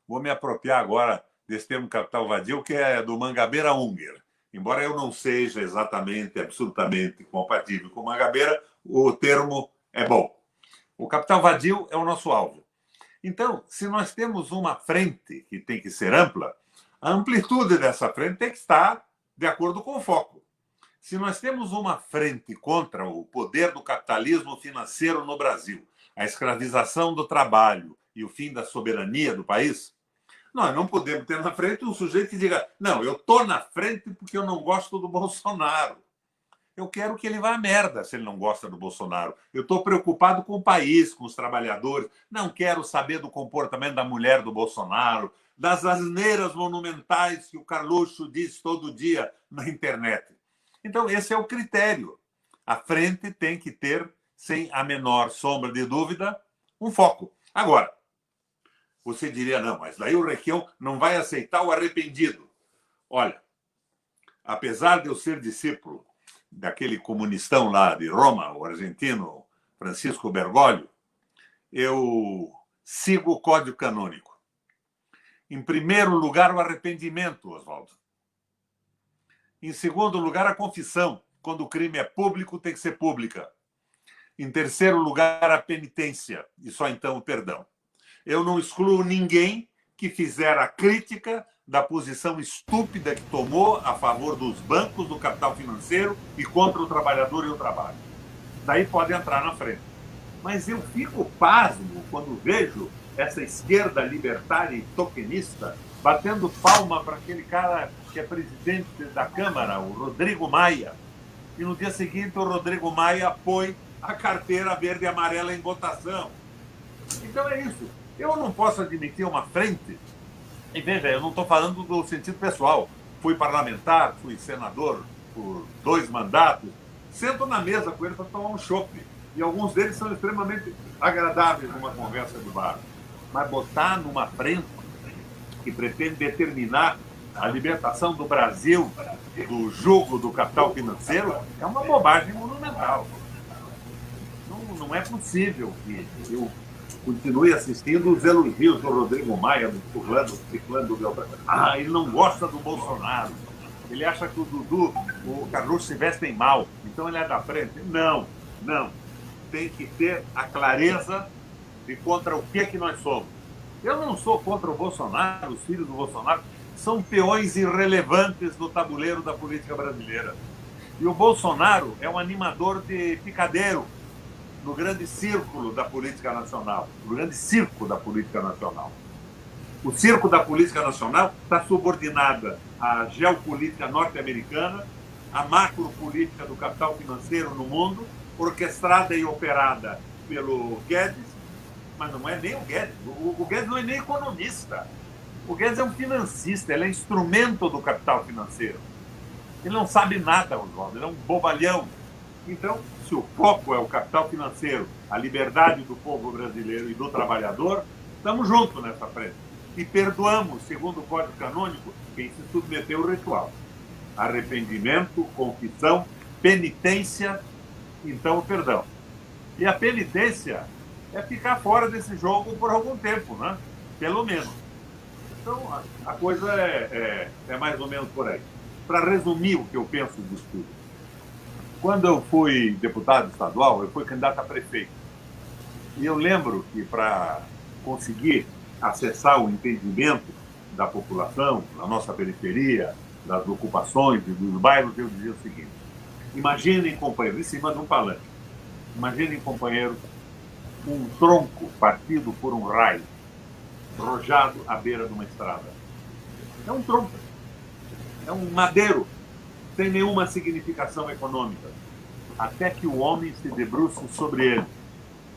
Vou me apropriar agora desse termo capital vadio, que é do Mangabeira Unger. Embora eu não seja exatamente, absolutamente compatível com Mangabeira, o termo é bom. O capital vadio é o nosso alvo. Então, se nós temos uma frente que tem que ser ampla, a amplitude dessa frente tem que estar de acordo com o foco. Se nós temos uma frente contra o poder do capitalismo financeiro no Brasil, a escravização do trabalho e o fim da soberania do país, nós não podemos ter na frente um sujeito que diga: não, eu estou na frente porque eu não gosto do Bolsonaro. Eu quero que ele vá à merda se ele não gosta do Bolsonaro. Eu estou preocupado com o país, com os trabalhadores. Não quero saber do comportamento da mulher do Bolsonaro, das asneiras monumentais que o Carluxo diz todo dia na internet. Então, esse é o critério. A frente tem que ter, sem a menor sombra de dúvida, um foco. Agora, você diria, não, mas daí o Requião não vai aceitar o arrependido. Olha, apesar de eu ser discípulo daquele comunistão lá de Roma, o argentino Francisco Bergoglio, eu sigo o Código Canônico. Em primeiro lugar, o arrependimento, Oswaldo. Em segundo lugar, a confissão. Quando o crime é público, tem que ser pública. Em terceiro lugar, a penitência. E só então o perdão. Eu não excluo ninguém que fizer a crítica da posição estúpida que tomou a favor dos bancos, do capital financeiro e contra o trabalhador e o trabalho. Daí pode entrar na frente. Mas eu fico pasmo quando vejo essa esquerda libertária e tokenista batendo palma para aquele cara que é presidente da Câmara, o Rodrigo Maia. E no dia seguinte o Rodrigo Maia põe a carteira verde e amarela em votação. Então é isso. Eu não posso admitir uma frente. E veja, eu não estou falando do sentido pessoal. Fui parlamentar, fui senador por 2 mandatos. Sento na mesa com ele para tomar um chope. E alguns deles são extremamente agradáveis numa conversa de bar. Mas botar numa frente que pretende determinar a libertação do Brasil do jugo do capital financeiro é uma bobagem monumental. Não é possível que eu continue assistindo os elogios do Rodrigo Maia, do fulano, do ciclano, do Beltrano. Ah, ele não gosta do Bolsonaro. Ele acha que o Dudu, o Carluxo se vestem mal. Então ele é da frente. Não. Tem que ter a clareza de contra o que nós somos. Eu não sou contra o Bolsonaro, os filhos do Bolsonaro são peões irrelevantes no tabuleiro da política brasileira. E o Bolsonaro é um animador de picadeiro no grande círculo da política nacional, no grande circo da política nacional. O circo da política nacional está subordinada à geopolítica norte-americana, à macropolítica do capital financeiro no mundo, orquestrada e operada pelo Guedes, mas não é nem o Guedes. O Guedes não é nem economista. O Guedes é um financista, ele é instrumento do capital financeiro. Ele não sabe nada, Oswaldo, ele é um bobalhão. Então, se o foco é o capital financeiro, a liberdade do povo brasileiro e do trabalhador, estamos juntos nessa frente. E perdoamos, segundo o Código Canônico, quem se submeteu ao ritual. Arrependimento, confissão, penitência, então o perdão. E a penitência é ficar fora desse jogo por algum tempo, né? Pelo menos. Então, a coisa é mais ou menos por aí. Para resumir o que eu penso disso tudo. Quando eu fui deputado estadual, eu fui candidato a prefeito. E eu lembro que para conseguir acessar o entendimento da população, da nossa periferia, das ocupações e dos bairros, eu dizia o seguinte: imaginem, companheiro, em cima de um palanque, imaginem, companheiro, um tronco partido por um raio, rojado à beira de uma estrada. É um tronco, é um madeiro, sem nenhuma significação econômica, até que o homem se debruce sobre ele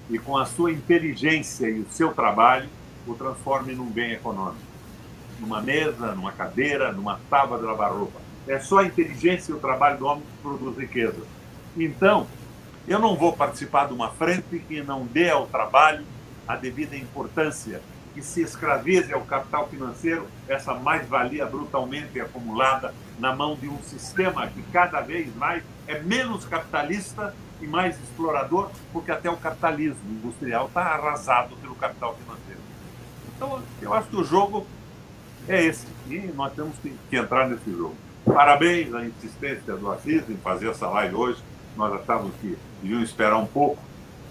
e, com a sua inteligência e o seu trabalho, o transforme num bem econômico. Numa mesa, numa cadeira, numa tábua de lavar roupa. É só a inteligência e o trabalho do homem que produz riqueza. Então, eu não vou participar de uma frente que não dê ao trabalho a devida importância, que se escravize ao capital financeiro essa mais-valia brutalmente acumulada na mão de um sistema que cada vez mais é menos capitalista e mais explorador, porque até o capitalismo industrial está arrasado pelo capital financeiro. Então, eu acho que o jogo é esse, e nós temos que entrar nesse jogo. Parabéns à insistência do Assis em fazer essa live hoje. Nós achávamos que iriam esperar um pouco.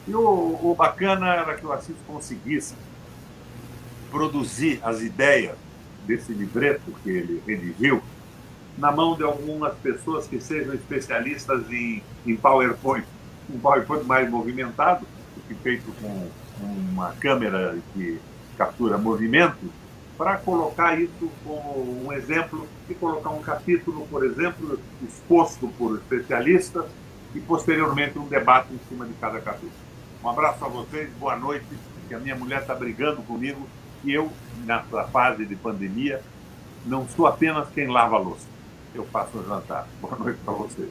E o bacana era que o Assis conseguisse produzir as ideias desse livreto que ele redigiu na mão de algumas pessoas que sejam especialistas em PowerPoint. Um PowerPoint mais movimentado, feito com uma câmera que captura movimento, para colocar isso como um exemplo e colocar um capítulo, por exemplo, exposto por especialistas e, posteriormente, um debate em cima de cada capítulo. Um abraço a vocês, boa noite, que a minha mulher está brigando comigo que eu, nessa fase de pandemia, não sou apenas quem lava a louça. Eu faço um jantar. Boa noite para vocês.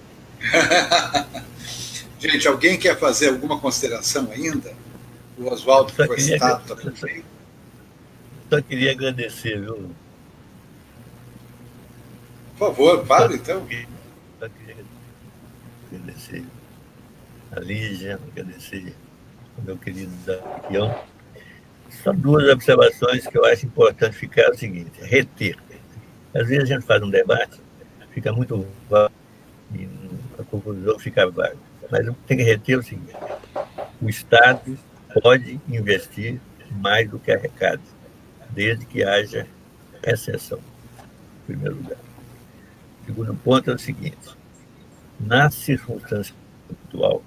Gente, alguém quer fazer alguma consideração ainda? O Oswaldo, que foi citado também. Só queria agradecer, viu? Por favor, fale então. Só queria agradecer a Lígia, agradecer ao meu querido Zaquião. Só duas observações que eu acho importante ficar: é o seguinte: reter. Às vezes a gente faz um debate, fica muito vago e a conclusão fica vaga. Mas tem que reter o seguinte: o Estado pode investir mais do que arrecada, desde que haja exceção, em primeiro lugar. O segundo ponto é o seguinte: na circunstância atual,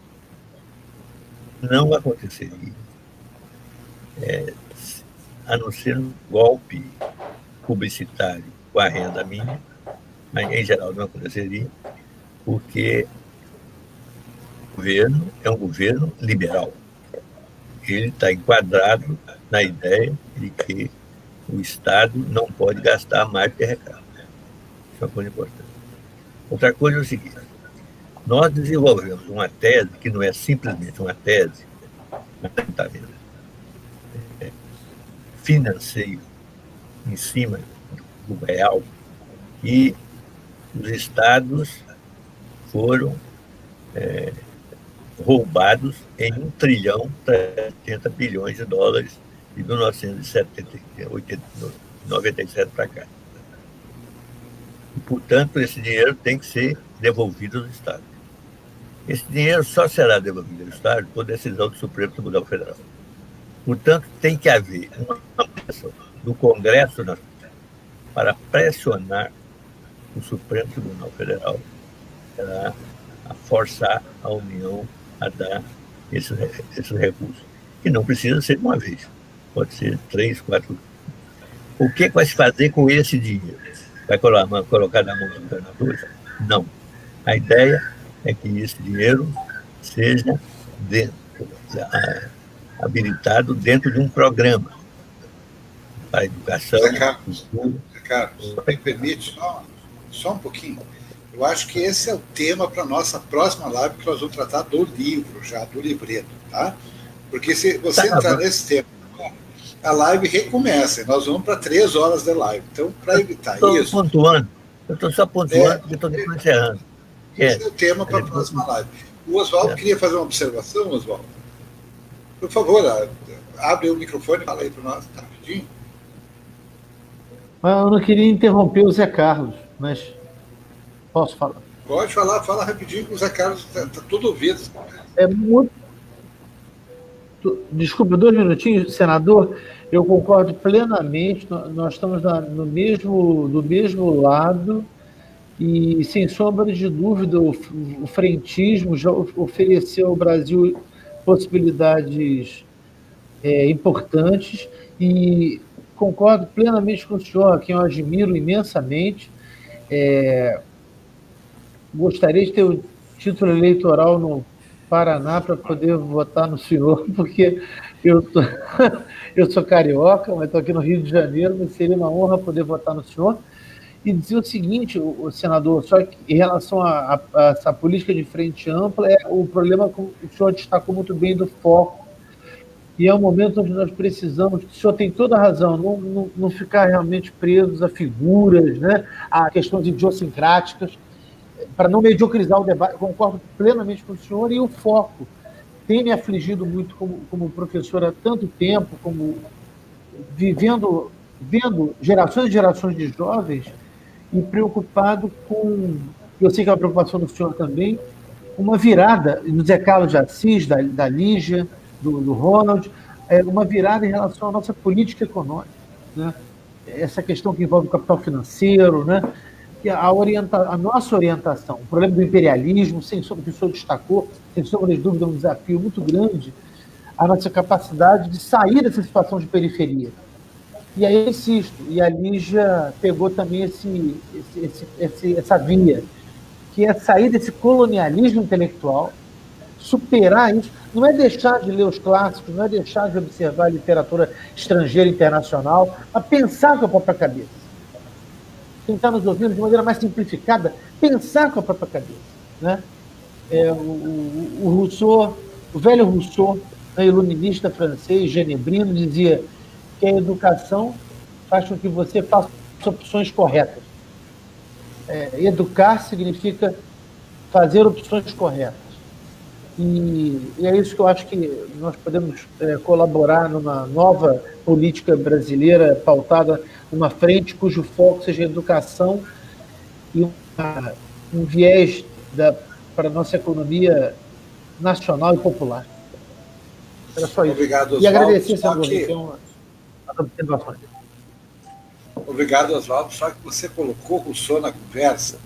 não aconteceria, a não ser um golpe publicitário com a renda mínima, mas em geral não aconteceria, porque o governo é um governo liberal. Ele está enquadrado na ideia de que o Estado não pode gastar mais do que arrecada. Isso é uma coisa importante. Outra coisa é o seguinte: nós desenvolvemos uma tese que não é simplesmente uma tese, um tratamento financeiro em cima do real, e os estados foram roubados em 1,3 bilhões de dólares de 1997 para cá. E, portanto, esse dinheiro tem que ser devolvido aos estados. Esse dinheiro só será devolvido aos estados por decisão do Supremo Tribunal Federal. Portanto, tem que haver uma pressão do Congresso Nacional para pressionar o Supremo Tribunal Federal para forçar a União a dar esses recursos. E não precisa ser de uma vez, pode ser 3, 4. O que vai se fazer com esse dinheiro? Vai colocar na mão dos governadores? Não. A ideia é que esse dinheiro seja habilitado dentro de um programa para a educação. Zé Carlos, me permite só um pouquinho. Eu acho que esse é o tema para a nossa próxima live, que nós vamos tratar do livro, já do livreto, tá? Porque se você entrar nesse tema, a live recomeça, e nós vamos para 3 horas de live. Então, para evitar isso... Eu estou só pontuando, porque estou encerrando. Esse é o tema para a próxima live. O Oswaldo queria fazer uma observação, Oswaldo. Por favor, abre o microfone e fala aí para nós, tá rapidinho. Eu não queria interromper o Zé Carlos, mas posso falar? Pode falar, fala rapidinho, que o Zé Carlos está tudo ouvido. É muito... Desculpa, 2 minutinhos, senador. Eu concordo plenamente. Nós estamos do mesmo lado e, sem sombra de dúvida, o frentismo já ofereceu ao Brasil possibilidades importantes, e concordo plenamente com o senhor, a quem eu admiro imensamente. Gostaria de ter o título eleitoral no Paraná para poder votar no senhor, porque eu sou carioca, mas estou aqui no Rio de Janeiro, mas seria uma honra poder votar no senhor. E dizer o seguinte, o senador, só que em relação a essa política de frente ampla, o problema, como o senhor destacou muito bem, do foco, e é um momento onde nós precisamos, o senhor tem toda a razão, não ficar realmente presos a figuras, né, a questões idiosincráticas, para não mediocrizar o debate. Concordo plenamente com o senhor, e o foco tem me afligido muito como professor há tanto tempo, como vendo gerações e gerações de jovens, e preocupado com, eu sei que é uma preocupação do senhor também, uma virada, do Zé Carlos de Assis, da Lígia, do Ronald, uma virada em relação à nossa política econômica, né? Essa questão que envolve o capital financeiro, né? E a nossa orientação, o problema do imperialismo, sem sombra, que o senhor destacou, sem sombra de dúvida, é um desafio muito grande, a nossa capacidade de sair dessa situação de periferia. E aí eu insisto, e a Lígia pegou também essa via, que é sair desse colonialismo intelectual, superar isso. Não é deixar de ler os clássicos, não é deixar de observar a literatura estrangeira e internacional, mas pensar com a própria cabeça. Quem está nos ouvindo de maneira mais simplificada, pensar com a própria cabeça. Né? O Rousseau, o velho Rousseau, iluminista francês, genebrino, dizia que a educação faz com que você faça opções corretas. Educar significa fazer opções corretas. E é isso que eu acho que nós podemos colaborar numa nova política brasileira pautada numa frente cujo foco seja a educação e um viés para a nossa economia nacional e popular. Era só isso. Obrigado, Oswaldo. E agradecer, senador, as observações. Obrigado, Oswaldo. Só que você colocou Rousseau na conversa,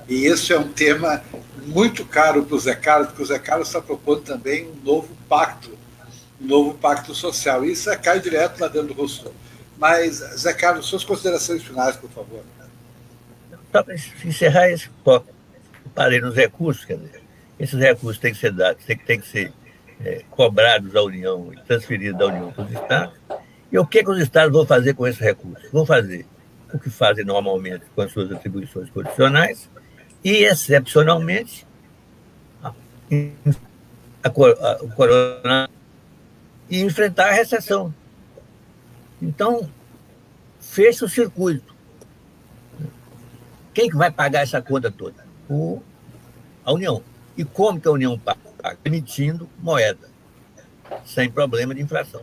e esse é um tema muito caro para o Zé Carlos, porque o Zé Carlos está propondo também um novo pacto social. E isso cai direto lá dentro do Rousseau. Mas, Zé Carlos, suas considerações finais, por favor. Só para encerrar esse foco, parei nos recursos, quer dizer, esses recursos têm que ser dados, têm que ser cobrados da União e transferidos da União para os Estados. E o que os Estados vão fazer com esses recursos? Vão fazer o que fazem normalmente com as suas atribuições constitucionais e, excepcionalmente, o coronavírus e enfrentar a recessão. Então, fecha o circuito. Quem que vai pagar essa conta toda? A União. E como que a União paga? Emitindo moeda, sem problema de inflação.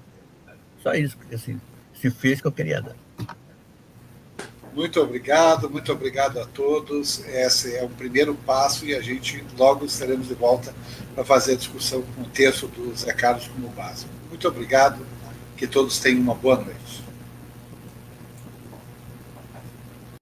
Só isso que se fez que eu queria dar. Muito obrigado a todos. Esse é um primeiro passo e a gente logo estaremos de volta para fazer a discussão com o texto do Zé Carlos como base. Muito obrigado, que todos tenham uma boa noite.